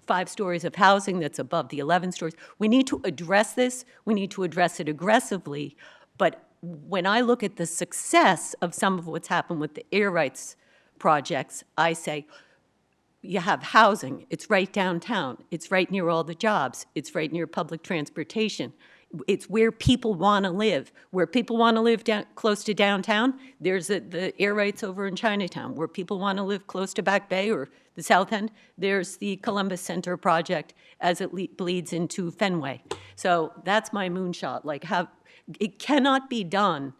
5 stories of housing that's above the 11 stories. We need to address this. We need to address it aggressively, but when I look at the success of some of what's happened with the air rights projects, I say, you have housing, it's right downtown, it's right near all the jobs, it's right near public transportation, it's where people want to live. Where people want to live close to downtown, there's the air rights over in Chinatown. Where people want to live close to Back Bay or the South End, there's the Columbus Center project as it bleeds into Fenway. So that's my moonshot. Like, it cannot be done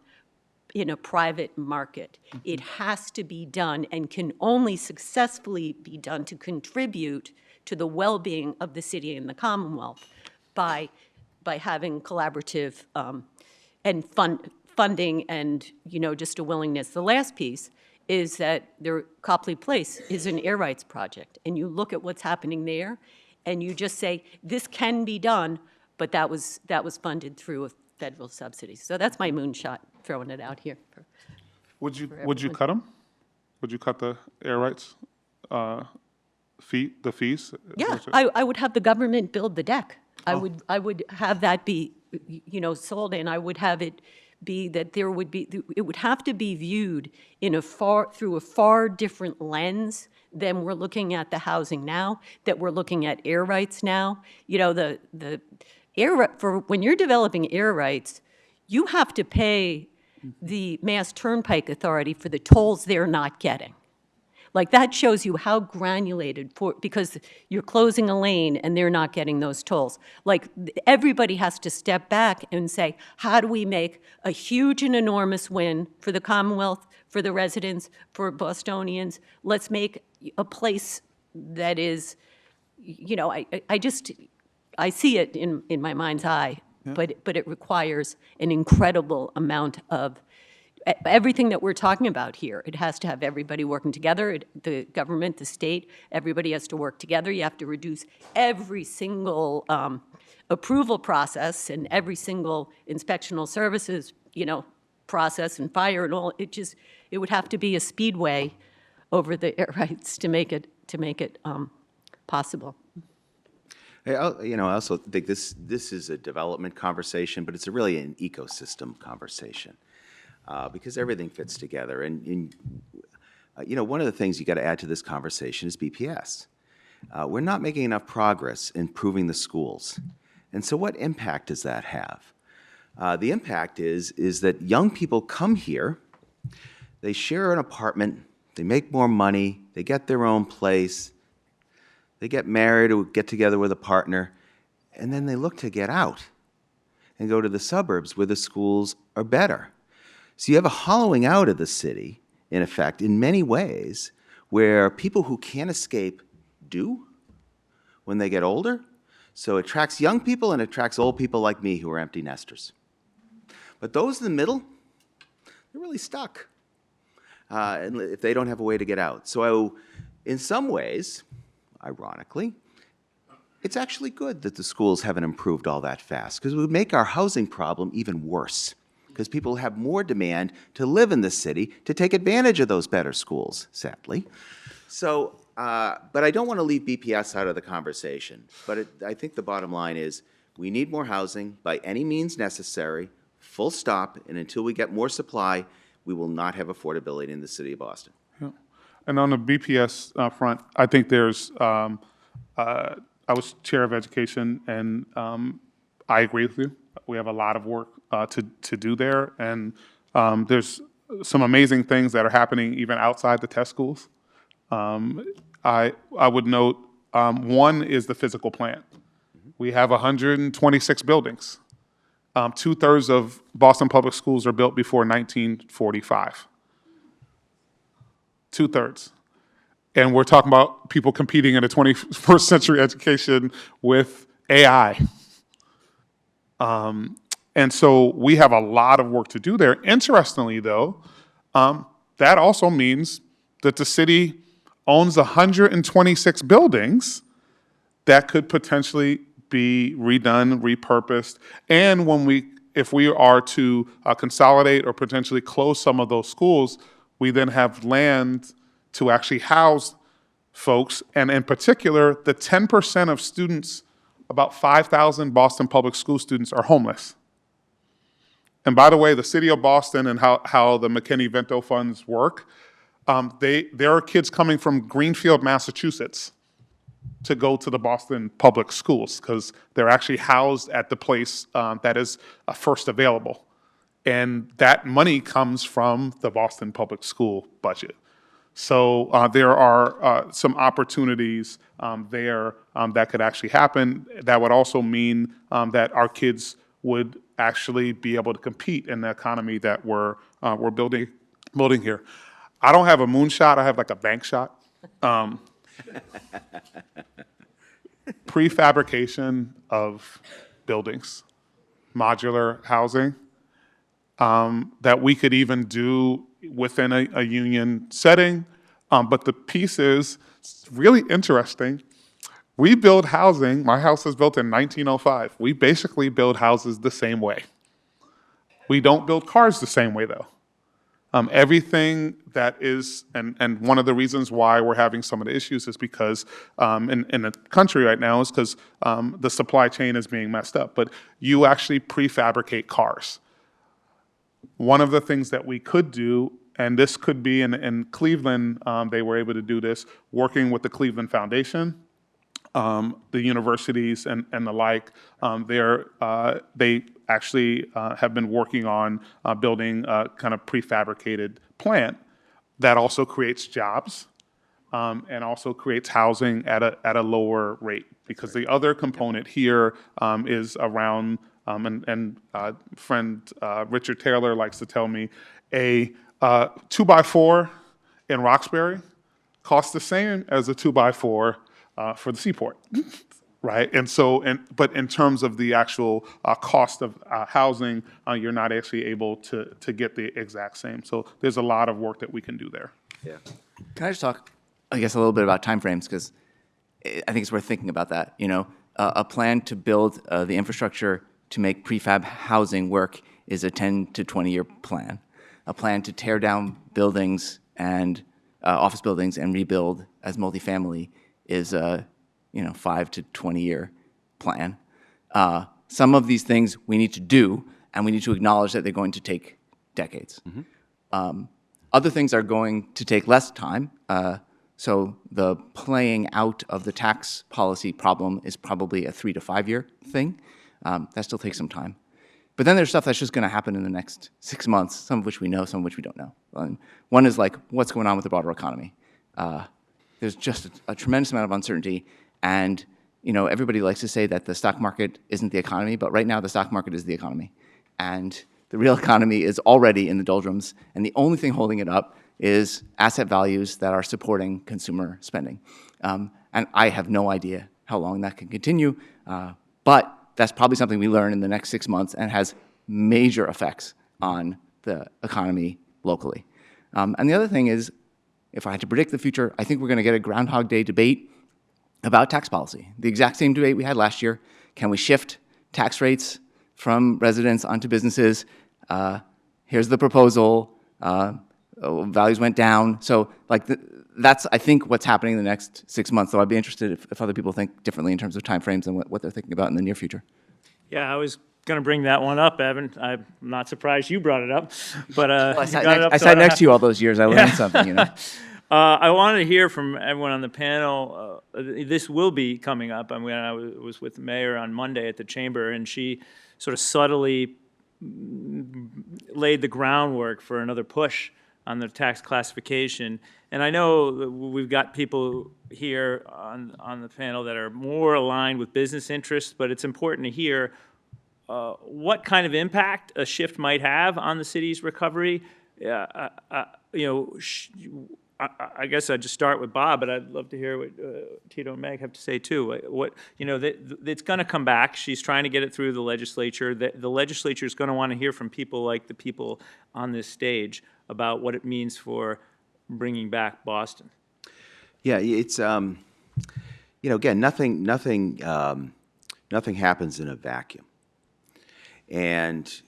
in a private market. It has to be done and can only successfully be done to contribute to the well-being of the city and the Commonwealth by having collaborative and funding and, just a willingness. The last piece is that Copley Place is an air rights project, and you look at what's happening there, and you just say, this can be done, but that was funded through a federal subsidy. So that's my moonshot, throwing it out here. Would you cut them? Would you cut the air rights fees? Yeah, I would have the government build the deck. I would have that be, sold, and I would have it be that it would have to be viewed through a far different lens than we're looking at the housing now, that we're looking at air rights now. When you're developing air rights, you have to pay the Mass Turnpike Authority for the tolls they're not getting. Like, that shows you how granulated, because you're closing a lane and they're not getting those tolls. Like, everybody has to step back and say, how do we make a huge and enormous win for the Commonwealth, for the residents, for Bostonians? Let's make a place that is, I see it in my mind's eye, but it requires an incredible amount of everything that we're talking about here. It has to have everybody working together, the government, the state, everybody has to work together. You have to reduce every single approval process and every single inspectional services, process and fire and all. It would have to be a speedway over the air rights to make it possible. I also think this is a development conversation, but it's really an ecosystem conversation. Because everything fits together. And one of the things you got to add to this conversation is BPS. We're not making enough progress in improving the schools. And so what impact does that have? The impact is that young people come here, they share an apartment, they make more money, they get their own place, they get married or get together with a partner, and then they look to get out and go to the suburbs where the schools are better. So you have a hollowing out of the city, in effect, in many ways, where people who can't escape do when they get older. So it attracts young people and attracts old people like me who are empty nesters. But those in the middle, they're really stuck if they don't have a way to get out. So in some ways, ironically, it's actually good that the schools haven't improved all that fast, because it would make our housing problem even worse. Because people have more demand to live in the city to take advantage of those better schools, sadly. So, but I don't want to leave BPS out of the conversation. But I think the bottom line is we need more housing by any means necessary, full stop, and until we get more supply, we will not have affordability in the city of Boston. Yeah. And on the BPS front, I think there's, I was chair of education, and I agree with you. We have a lot of work to do there, and there's some amazing things that are happening even outside the test schools. I would note one is the physical plant. We have 126 buildings. 2/3 of Boston public schools are built before 1945. 2/3. And we're talking about people competing in a 21st century education with AI. And so we have a lot of work to do there. Interestingly, though, that also means that the city owns 126 buildings that could potentially be redone, repurposed, and if we are to consolidate or potentially close some of those schools, we then have land to actually house folks, and in particular, the 10% of students, about 5,000 Boston public school students are homeless. And by the way, the city of Boston and how the McKinney-Vento funds work, there are kids coming from Greenfield, Massachusetts to go to the Boston public schools because they're actually housed at the place that is first available. And that money comes from the Boston public school budget. So there are some opportunities there that could actually happen. That would also mean that our kids would actually be able to compete in the economy that we're building here. I don't have a moonshot, I have like a bank shot. Prefabrication of buildings, modular housing, that we could even do within a union setting. But the piece is, it's really interesting. We build housing, my house was built in 1905. We basically build houses the same way. We don't build cars the same way though. Everything that is, and one of the reasons why we're having some of the issues is because in the country right now is because the supply chain is being messed up, but you actually prefabricate cars. One of the things that we could do, and this could be in Cleveland, they were able to do this, working with the Cleveland Foundation, the universities and the like, they actually have been working on building a kind of prefabricated plant that also creates jobs and also creates housing at a lower rate. Because the other component here is around, and friend Richard Taylor likes to tell me, a 2x4 in Roxbury costs the same as a 2x4 for the seaport, right? And so, but in terms of the actual cost of housing, you're not actually able to get the exact same. So there's a lot of work that we can do there. Yeah. Can I just talk, I guess, a little bit about timeframes, because I think it's worth thinking about that. You know, a plan to build the infrastructure to make prefab housing work is a 10 to 20-year plan. A plan to tear down buildings and office buildings and rebuild as multifamily is a 5 to 20-year plan. Some of these things we need to do, and we need to acknowledge that they're going to take decades. Mm-hmm. Other things are going to take less time. So the playing out of the tax policy problem is probably a 3 to 5 year thing. That still takes some time. But then there's stuff that's just going to happen in the next 6 months, some of which we know, some of which we don't know. One is like what's going on with the broader economy. There's just a tremendous amount of uncertainty, and everybody likes to say that the stock market isn't the economy, but right now the stock market is the economy. And the real economy is already in the doldrums, and the only thing holding it up is asset values that are supporting consumer spending. And I have no idea how long that can continue, but that's probably something we learn in the next 6 months and has major effects on the economy locally. And the other thing is, if I had to predict the future, I think we're going to get a Groundhog Day debate about tax policy. The exact same debate we had last year. Can we shift tax rates from residents onto businesses? Here's the proposal. Values went down. So that's, I think, what's happening in the next 6 months. So I'd be interested if other people think differently in terms of timeframes and what they're thinking about in the near future. Yeah, I was going to bring that one up, Evan. I'm not surprised you brought it up, but I sat next to you all those years. I learned something, I wanted to hear from everyone on the panel. This will be coming up. I mean, I was with the mayor on Monday at the chamber, and she sort of subtly laid the groundwork for another push on the tax classification. And I know that we've got people here on the panel that are more aligned with business interests, but it's important to hear what kind of impact a shift might have on the city's recovery. I guess I'd just start with Bob, but I'd love to hear what Tito and Meg have to say too. It's going to come back. She's trying to get it through the legislature. The legislature is going to want to hear from people like the people on this stage about what it means for bringing back Boston. Yeah, it's again, nothing happens in a vacuum, and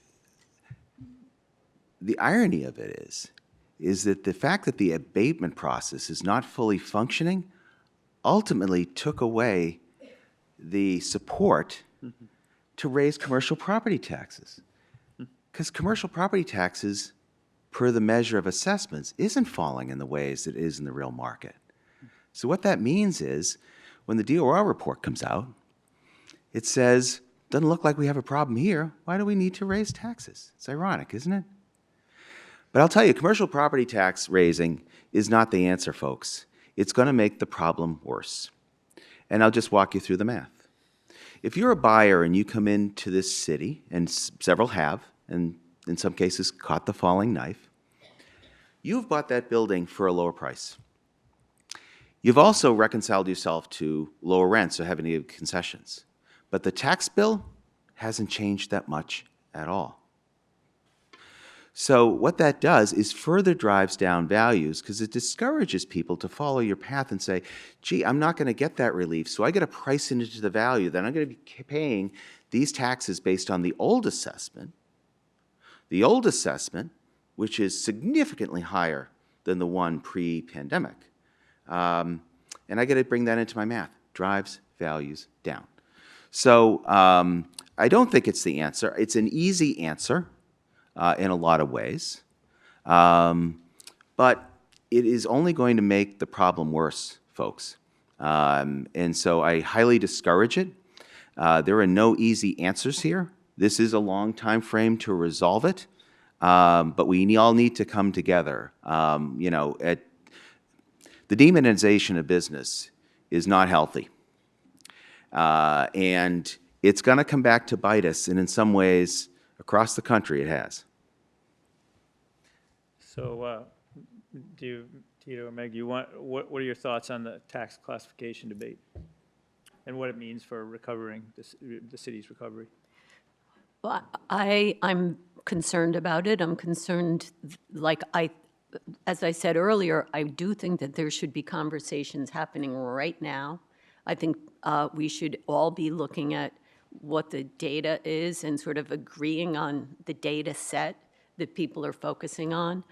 the irony of it is that the fact that the abatement process is not fully functioning ultimately took away the support to raise commercial property taxes. Because commercial property taxes, per the measure of assessments, isn't falling in the ways it is in the real market. So what that means is, when the DOR report comes out, it says, doesn't look like we have a problem here. Why do we need to raise taxes? It's ironic, isn't it? But I'll tell you, commercial property tax raising is not the answer, folks. It's going to make the problem worse. And I'll just walk you through the math. If you're a buyer and you come into this city, and several have, and in some cases caught the falling knife, you've bought that building for a lower price. You've also reconciled yourself to lower rents or having to give concessions. But the tax bill hasn't changed that much at all. So what that does is further drives down values because it discourages people to follow your path and say, gee, I'm not going to get that relief, so I got to price it into the value. Then I'm going to be paying these taxes based on the old assessment, which is significantly higher than the one pre-pandemic. And I got to bring that into my math. Drives values down. So I don't think it's the answer. It's an easy answer. In a lot of ways. But it is only going to make the problem worse, folks. And so I highly discourage it. There are no easy answers here. This is a long time frame to resolve it. But we all need to come together. The demonization of business is not healthy. And it's going to come back to bite us, and in some ways, across the country, it has. So, Tito or Meg, what are your thoughts on the tax classification debate and what it means for recovering the city's recovery? Well, I'm concerned about it. I'm concerned, as I said earlier, I do think that there should be conversations happening right now. I think we should all be looking at what the data is and sort of agreeing on the data set that people are focusing on.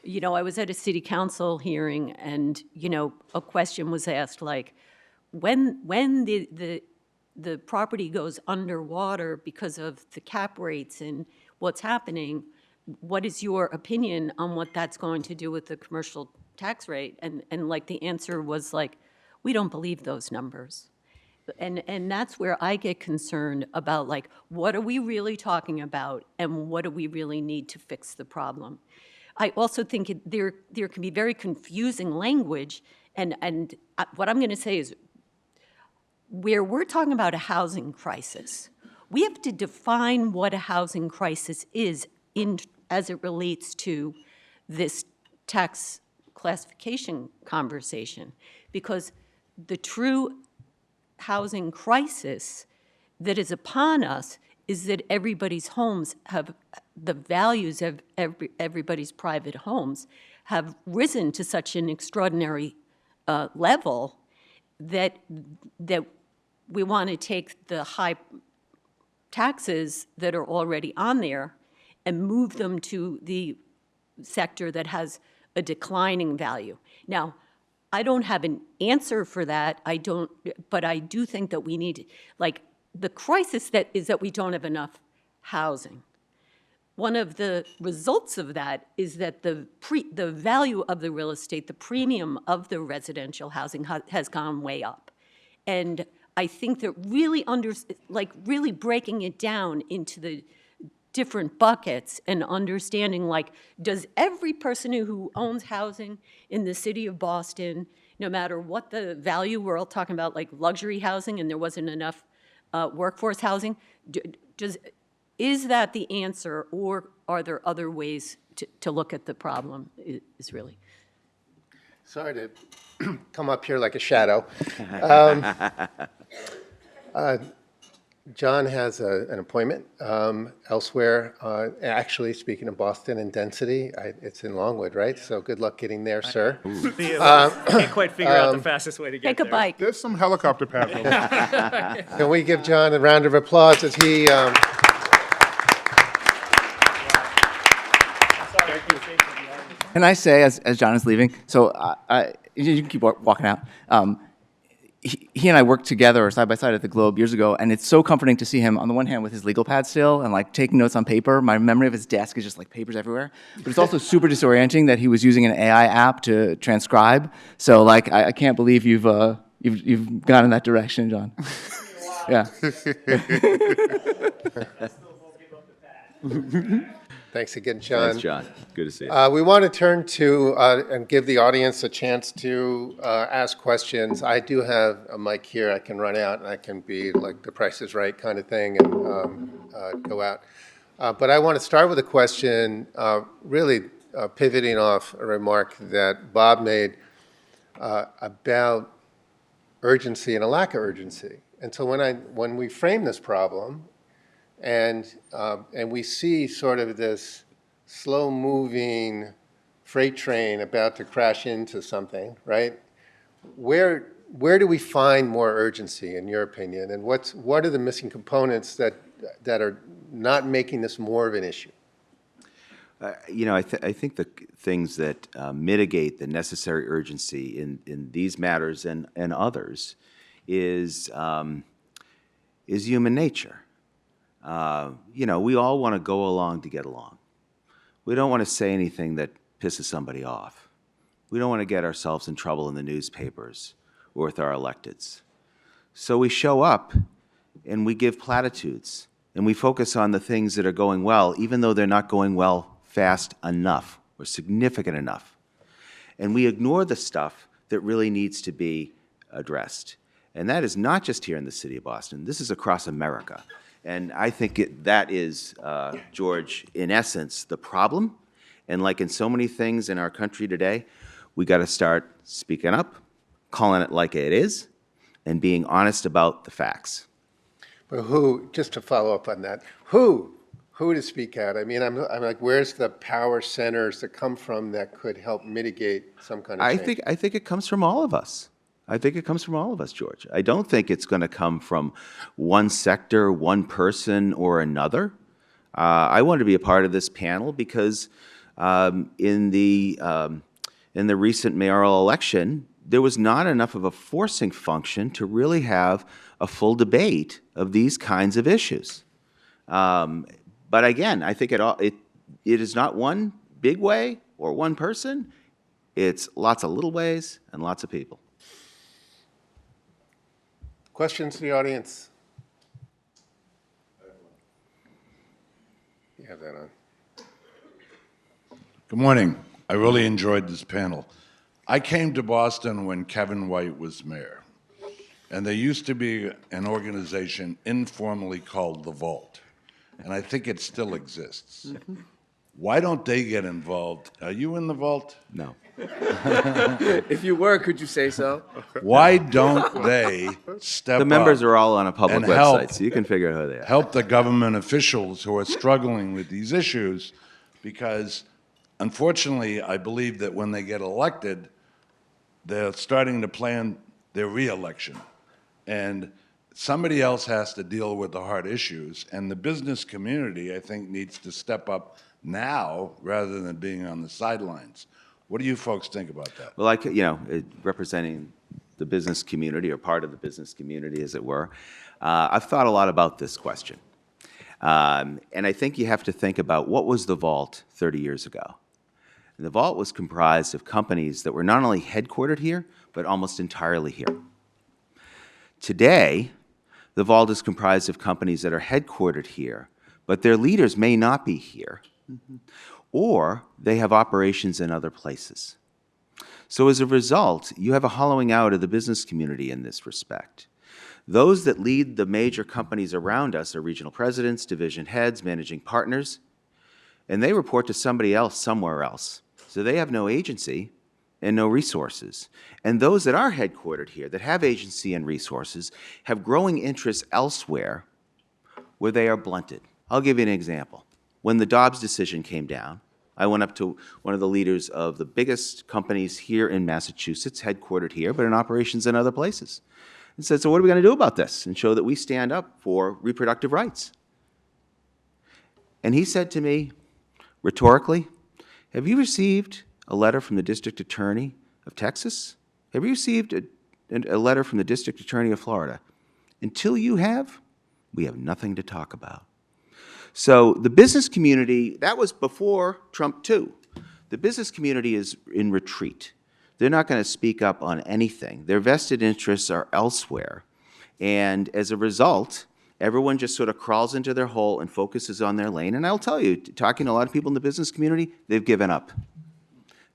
I was at a city council hearing and, a question was asked like, when the property goes underwater because of the cap rates and what's happening, what is your opinion on what that's going to do with the commercial tax rate? And the answer was like, we don't believe those numbers. And that's where I get concerned about, what are we really talking about and what do we really need to fix the problem? I also think there can be very confusing language, and what I'm going to say is where we're talking about a housing crisis, we have to define what a housing crisis is as it relates to this tax classification conversation, because the true housing crisis that is upon us is that everybody's homes have, the values of everybody's private homes have risen to such an extraordinary level that we want to take the high taxes that are already on there and move them to the sector that has a declining value. Now, I don't have an answer for that. But I do think that we need, the crisis is that we don't have enough housing. One of the results of that is that the value of the real estate, the premium of the residential housing has gone way up. And I think that really really breaking it down into the different buckets and understanding, does every person who owns housing in the city of Boston, no matter what the value, we're all talking about luxury housing and there wasn't enough workforce housing, is that the answer, or are there other ways to look at the problem, is really? Sorry to come up here like a shadow. John has an appointment elsewhere, actually, speaking of Boston and density, it's in Longwood, right? So good luck getting there, sir. Can't quite figure out the fastest way to get Take a there. bike. There's some helicopter pads over there. Can we give John a round of applause as he, Can I say, as John is leaving, so you can keep walking out. He and I worked together side by side at the Globe years ago, and it's so comforting to see him on the one hand with his legal pad still and like taking notes on paper. My memory of his desk is just like papers everywhere. But it's also super disorienting that he was using an AI app to transcribe. So like I can't believe you've gone in that direction, John. Yeah. thanks again, John. Thanks, John. Good to see you. We want to turn to and give the audience a chance to ask questions. I do have a mic here. I can run out and I can be like the Price is Right kind of thing and go out. But I want to start with a question, really pivoting off a remark that Bob made about urgency and a lack of urgency. And so when we frame this problem, and we see sort of this slow-moving freight train about to crash into something, right? Where do we find more urgency, in your opinion? And what are the missing components that are not making this more of an issue? I think the things that mitigate the necessary urgency in these matters and others is human nature. We all want to go along to get along. We don't want to say anything that pisses somebody off. We don't want to get ourselves in trouble in the newspapers or with our electeds. So we show up and we give platitudes and we focus on the things that are going well, even though they're not going well fast enough or significant enough. And we ignore the stuff that really needs to be addressed. And that is not just here in the city of Boston. This is across America. And I think that is, George, in essence, the problem. And like in so many things in our country today, we got to start speaking up, calling it like it is, and being honest about the facts. But just to follow up on that, who to speak out? I mean, I'm like, where's the power centers that come from that could help mitigate some kind of change? I think it comes from all of us. I think it comes from all of us, George. I don't think it's going to come from one sector, one person, or another. I wanted to be a part of this panel because in the recent mayoral election, there was not enough of a forcing function to really have a full debate of these kinds of issues. But again, I think it is not one big way or one person. It's lots of little ways and lots of people. Questions to the audience? You have that on. Good morning. I really enjoyed this panel. I came to Boston when Kevin White was mayor, and there used to be an organization informally called The Vault, and I think it still exists. Mm-hmm. Why don't they get involved? Are you in The Vault? No. If you were, could you say so? Why don't they step up? The members are all on a public and website, help- so you can figure out who they are. help the government officials who are struggling with these issues, because unfortunately, I believe that when they get elected, they're starting to plan their reelection. And somebody else has to deal with the hard issues, and the business community, I think, needs to step up now rather than being on the sidelines. What do you folks think about that? Well, representing the business community, or part of the business community, as it were, I've thought a lot about this question. And I think you have to think about what was the Vault 30 years ago. And the Vault was comprised of companies that were not only headquartered here, but almost entirely here. Today, the Vault is comprised of companies that are headquartered here, but their leaders may not be here, or they have operations in other places. So as a result, you have a hollowing out of the business community in this respect. Those that lead the major companies around us are regional presidents, division heads, managing partners, and they report to somebody else somewhere else. So they have no agency, and no resources. And those that are headquartered here, that have agency and resources, have growing interests elsewhere where they are blunted. I'll give you an example. When the Dobbs decision came down, I went up to one of the leaders of the biggest companies here in Massachusetts, headquartered here, but in operations in other places, and said, so what are we going to do about this and show that we stand up for reproductive rights? And he said to me, rhetorically, have you received a letter from the district attorney of Texas? Have you received a letter from the district attorney of Florida? Until you have, we have nothing to talk about. So the business community, that was before Trump too. The business community is in retreat. They're not going to speak up on anything. Their vested interests are elsewhere. And as a result, everyone just sort of crawls into their hole and focuses on their lane. And I'll tell you, talking to a lot of people in the business community, they've given up.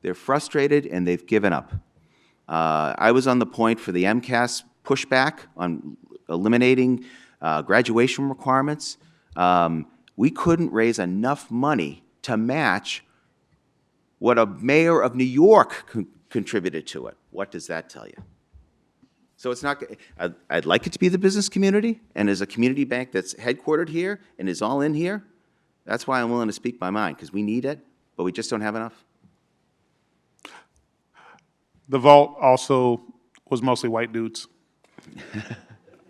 They're frustrated and they've given up. I was on the point for the MCAS pushback on eliminating graduation requirements. We couldn't raise enough money to match what a mayor of New York contributed to it. What does that tell you? So it's not, I'd like it to be the business community, and as a community bank that's headquartered here and is all in here, that's why I'm willing to speak my mind, because we need it, but we just don't have enough. The vault also was mostly white dudes.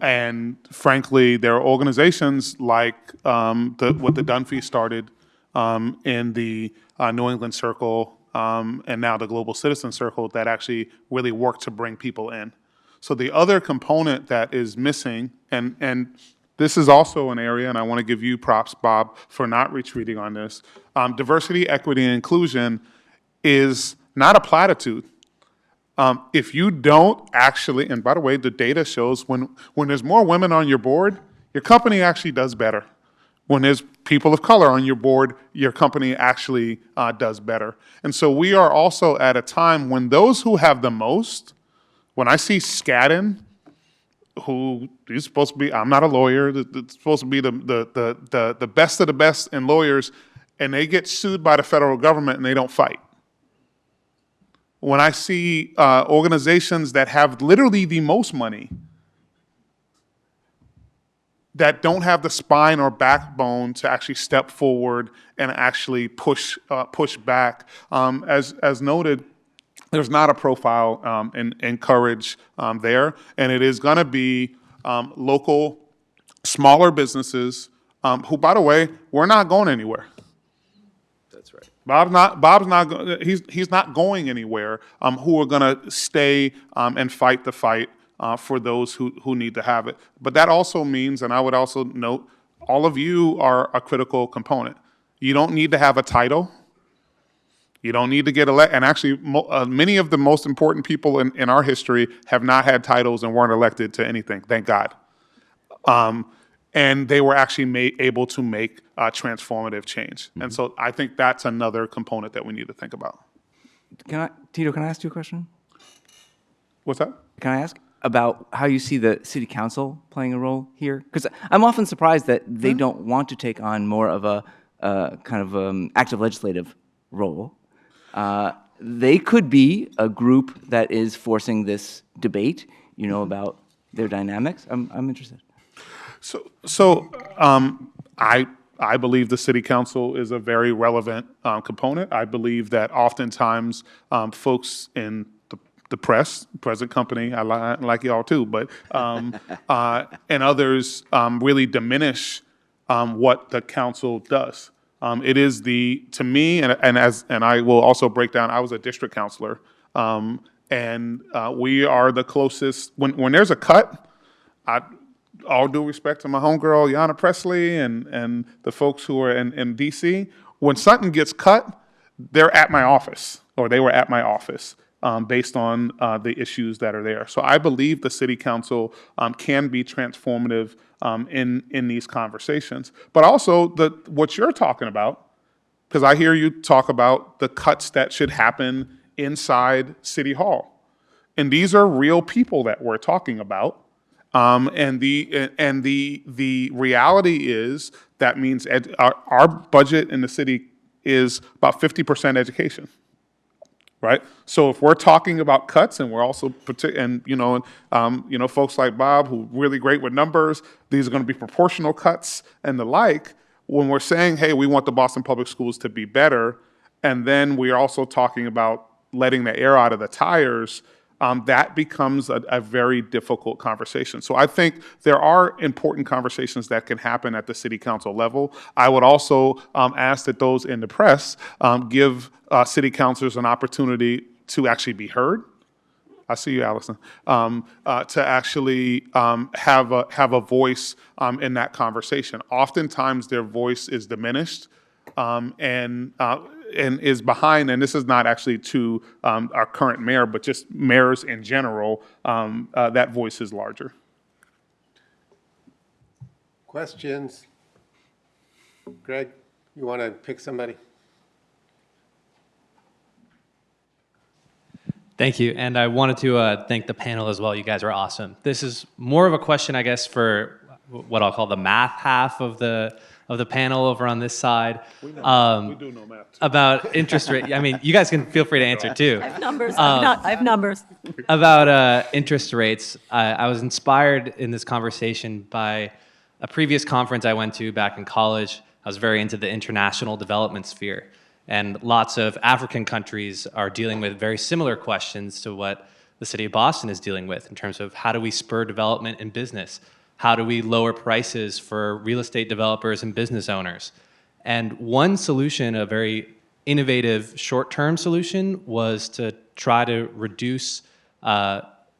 And frankly, there are organizations like what the Dunphy started in the New England Circle and now the Global Citizen Circle that actually really work to bring people in. So the other component that is missing, and this is also an area, and I want to give you props, Bob, for not retreating on this. Diversity, equity, and inclusion is not a platitude. If you don't actually, and by the way, the data shows when there's more women on your board, your company actually does better. When there's people of color on your board, your company actually does better. And so we are also at a time when those who have the most, when I see Skadden, who is supposed to be, I'm not a lawyer, it's supposed to be the best of the best in lawyers, and they get sued by the federal government and they don't fight. When I see organizations that have literally the most money that don't have the spine or backbone to actually step forward and actually push back, as noted, there's not a profile and courage there, and it is going to be local, smaller businesses who, by the way, we're not going anywhere. That's right. He's not going anywhere, who are going to stay and fight the fight for those who need to have it. But that also means, and I would also note, all of you are a critical component. You don't need to have a title. You don't need to get elected. And actually, many of the most important people in our history have not had titles and weren't elected to anything, thank God. And they were actually able to make transformative change. Mm-hmm. And so I think that's another component that we need to think about. Tito, can I ask you a question? What's that? Can I ask about how you see the city council playing a role here? Because I'm often surprised that they don't want to take on more of a kind of active legislative role. They could be a group that is forcing this debate, about their dynamics. I'm interested. So I believe the city council is a very relevant component. I believe that oftentimes folks in the press, present company, I like y'all too, but and others really diminish what the council does. It is to me, and I will also break down, I was a district councilor, and we are the closest, when there's a cut, all due respect to my homegirl, Yana Presley, and the folks who are in DC, when something gets cut, they're at my office, or they were at my office, based on the issues that are there. So I believe the city council can be transformative in these conversations. But also what you're talking about, because I hear you talk about the cuts that should happen inside City Hall. And these are real people that we're talking about. And the reality is that means our budget in the city is about 50% education, right? So if we're talking about cuts, and we're also folks like Bob who are really great with numbers, these are going to be proportional cuts and the like. When we're saying, hey, we want the Boston Public Schools to be better, and then we're also talking about letting the air out of the tires, that becomes a very difficult conversation. So I think there are important conversations that can happen at the city council level. I would also ask that those in the press give city councilors an opportunity to actually be heard. I see you, Allison. To actually have a voice in that conversation. Oftentimes, their voice is diminished and is behind. And this is not actually to our current mayor, but just mayors in general. That voice is larger. Questions? Greg, you want to pick somebody? Thank you, and I wanted to thank the panel as well. You guys are awesome. This is more of a question, I guess, for what I'll call the math half of the panel over on this side. We do know math. About interest rate. I mean, you guys can feel free to answer too. I have numbers. I have numbers. About interest rates. I was inspired in this conversation by a previous conference I went to back in college. I was very into the international development sphere. And lots of African countries are dealing with very similar questions to what the city of Boston is dealing with in terms of how do we spur development in business? How do we lower prices for real estate developers and business owners? And one solution, a very innovative short-term solution, was to try to reduce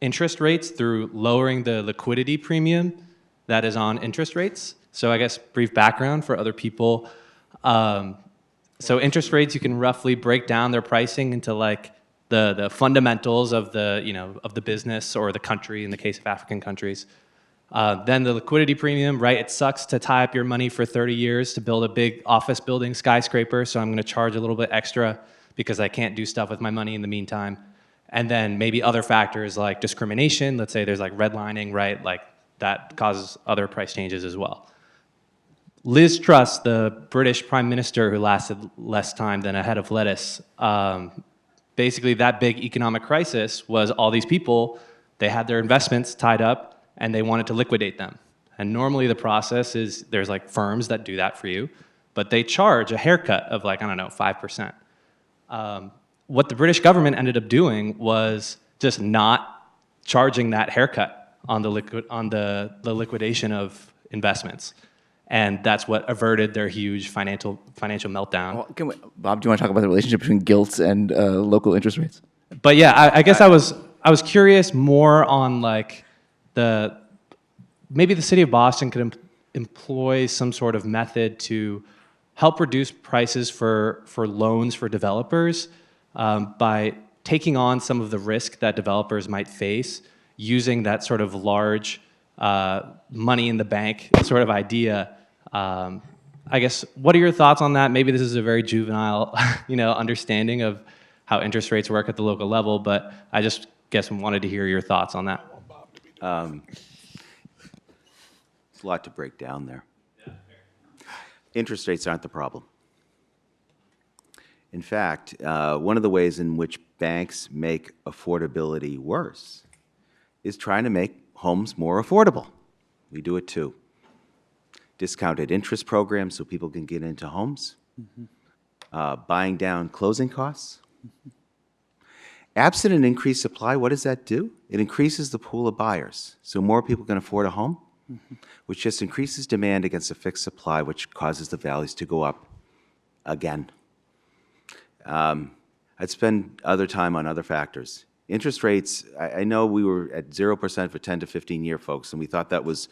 interest rates through lowering the liquidity premium that is on interest rates. So I guess brief background for other people. So interest rates, you can roughly break down their pricing into like the fundamentals of the business or the country in the case of African countries. Then the liquidity premium, right? It sucks to tie up your money for 30 years to build a big office building skyscraper, so I'm going to charge a little bit extra because I can't do stuff with my money in the meantime. And then maybe other factors like discrimination. Let's say there's like redlining, right? Like that causes other price changes as well. Liz Truss, the British Prime Minister who lasted less time than a head of lettuce, basically that big economic crisis was all these people, they had their investments tied up and they wanted to liquidate them. And normally the process is there's like firms that do that for you, but they charge a haircut of like, I don't know, 5%. What the British government ended up doing was just not charging that haircut on the liquidation of investments. And that's what averted their huge financial meltdown. Well, Bob, do you want to talk about the relationship between gilts and local interest rates? But yeah, I guess I was curious more on like maybe the city of Boston could employ some sort of method to help reduce prices for loans for developers by taking on some of the risk that developers might face using that sort of large money in the bank sort of idea. I guess, what are your thoughts on that? Maybe this is a very juvenile, understanding of how interest rates work at the local level, but I just guess wanted to hear your thoughts on that. There's a lot to break down there. Interest rates aren't the problem. In fact, one of the ways in which banks make affordability worse is trying to make homes more affordable. We do it too. Discounted interest programs so people can get into homes. Buying down closing costs. Absent an increased supply, what does that do? It increases the pool of buyers, so more people can afford a home, which just increases demand against a fixed supply, which causes the values to go up again. I'd spend other time on other factors. Interest rates, I know we were at 0% for 10 to 15-year folks, and we thought that was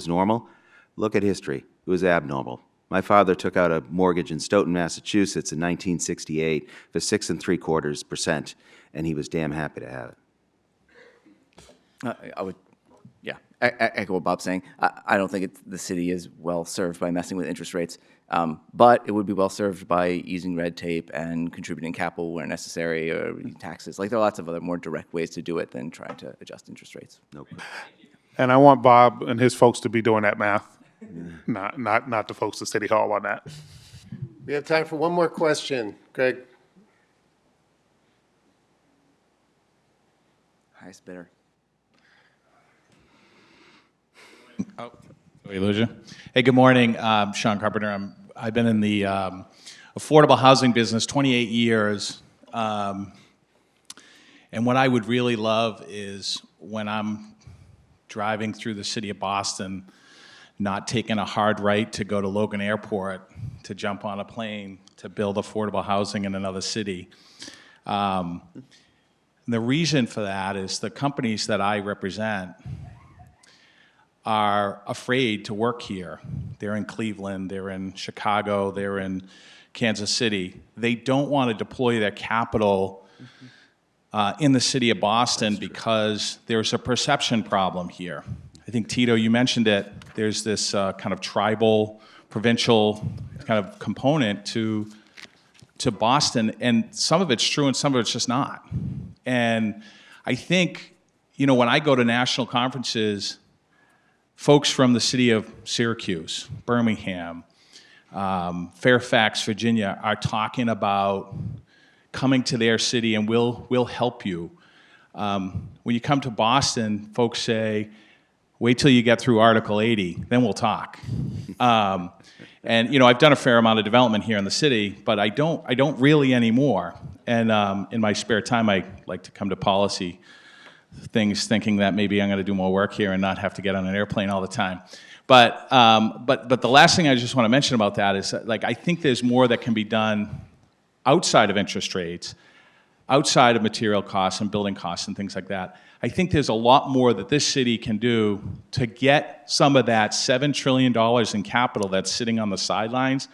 normal. Look at history. It was abnormal. My father took out a mortgage in Stoughton, Massachusetts in 1968 for 6 3/4%, and he was damn happy to have it. I would, yeah, echo what Bob's saying. I don't think the city is well served by messing with interest rates, but it would be well served by easing red tape and contributing capital where necessary, or taxes. Like, there are lots of other more direct ways to do it than trying to adjust interest rates. No. And I want Bob and his folks to be doing that math, not the folks at City Hall on that. We have time for one more question. Greg? highest bidder. Oh, we lose you? Hey, good morning. Sean Carpenter. I've been in the affordable housing business 28 years. And what I would really love is when I'm driving through the city of Boston, not taking a hard right to go to Logan Airport, to jump on a plane, to build affordable housing in another city. The reason for that is the companies that I represent are afraid to work here. They're in Cleveland, they're in Chicago, they're in Kansas City. They don't want to deploy their capital in the city of Boston because there's a perception problem here. I think, Tito, you mentioned it. There's this kind of tribal, provincial kind of component to Boston, and some of it's true and some of it's just not. And I think, you know, when I go to national conferences, folks from the city of Syracuse, Birmingham, Fairfax, Virginia, are talking about coming to their city and we'll help you. When you come to Boston, folks say, wait till you get through Article 80, then we'll talk. And you know, I've done a fair amount of development here in the city, but I don't really anymore. And in my spare time, I like to come to policy things thinking that maybe I'm going to do more work here and not have to get on an airplane all the time. But the last thing I just want to mention about that is that, like, I think there's more that can be done outside of interest rates, outside of material costs and building costs and things like that. I think there's a lot more that this city can do to get some of that $7 trillion in capital that's sitting on the sidelines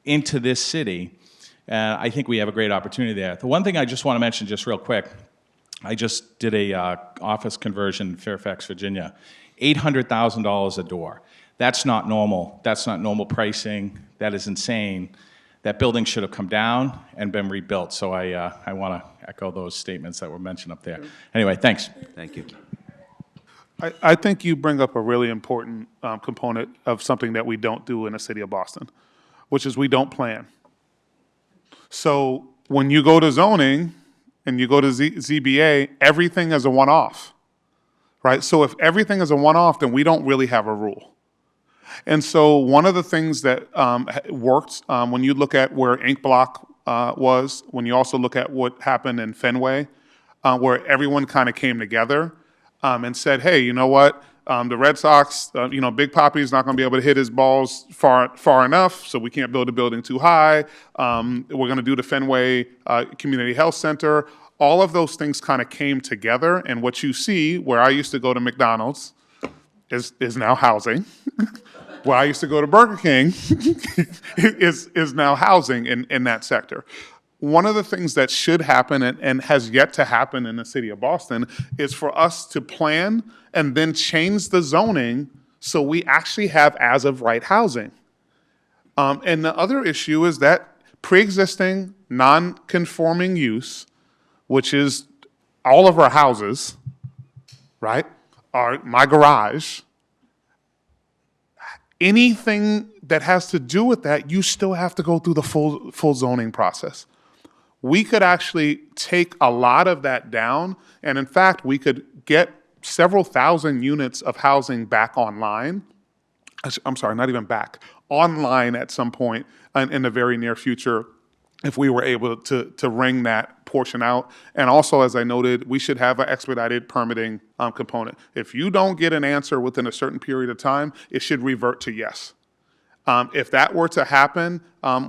into this city. I think we have a great opportunity there. The one thing I just want to mention just real quick, I just did a office conversion in Fairfax, Virginia, $800,000 a door. That's not normal. That's not normal pricing. That is insane. That building should have come down and been rebuilt. So I want to echo those statements that were mentioned up there. Anyway, thanks. Thank you. I think you bring up a really important component of something that we don't do in the city of Boston, which is we don't plan. So when you go to zoning and you go to ZBA, everything is a one-off, right? So if everything is a one-off, then we don't really have a rule. And so one of the things that worked when you look at where Ink Block was, when you also look at what happened in Fenway, where everyone kind of came together and said, hey, you know what? The Red Sox, you know, Big Papi's not going to be able to hit his balls far enough, so we can't build a building too high. We're going to do the Fenway Community Health Center. All of those things kind of came together, and what you see, where I used to go to McDonald's, is now housing. Where I used to go to Burger King is now housing in that sector. One of the things that should happen and has yet to happen in the city of Boston is for us to plan and then change the zoning so we actually have as-of-right housing. And the other issue is that pre-existing non-conforming use, which is all of our houses, right, my garage, anything that has to do with that, you still have to go through the full zoning process. We could actually take a lot of that down, and in fact, we could get several thousand units of housing back online. I'm sorry, not even back, online at some point in the very near future if we were able to wring that portion out. And also, as I noted, we should have an expedited permitting component. If you don't get an answer within a certain period of time, it should revert to yes. If that were to happen,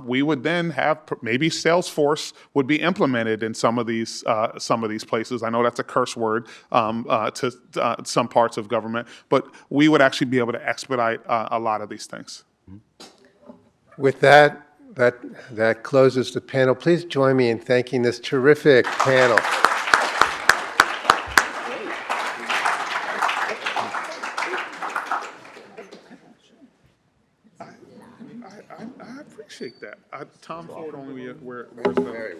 we would then have maybe Salesforce would be implemented in some of these places. I know that's a curse word to some parts of government, but we would actually be able to expedite a lot of these things. With that closes the panel. Please join me in thanking this terrific panel. I appreciate that. Tom Ford only where's the...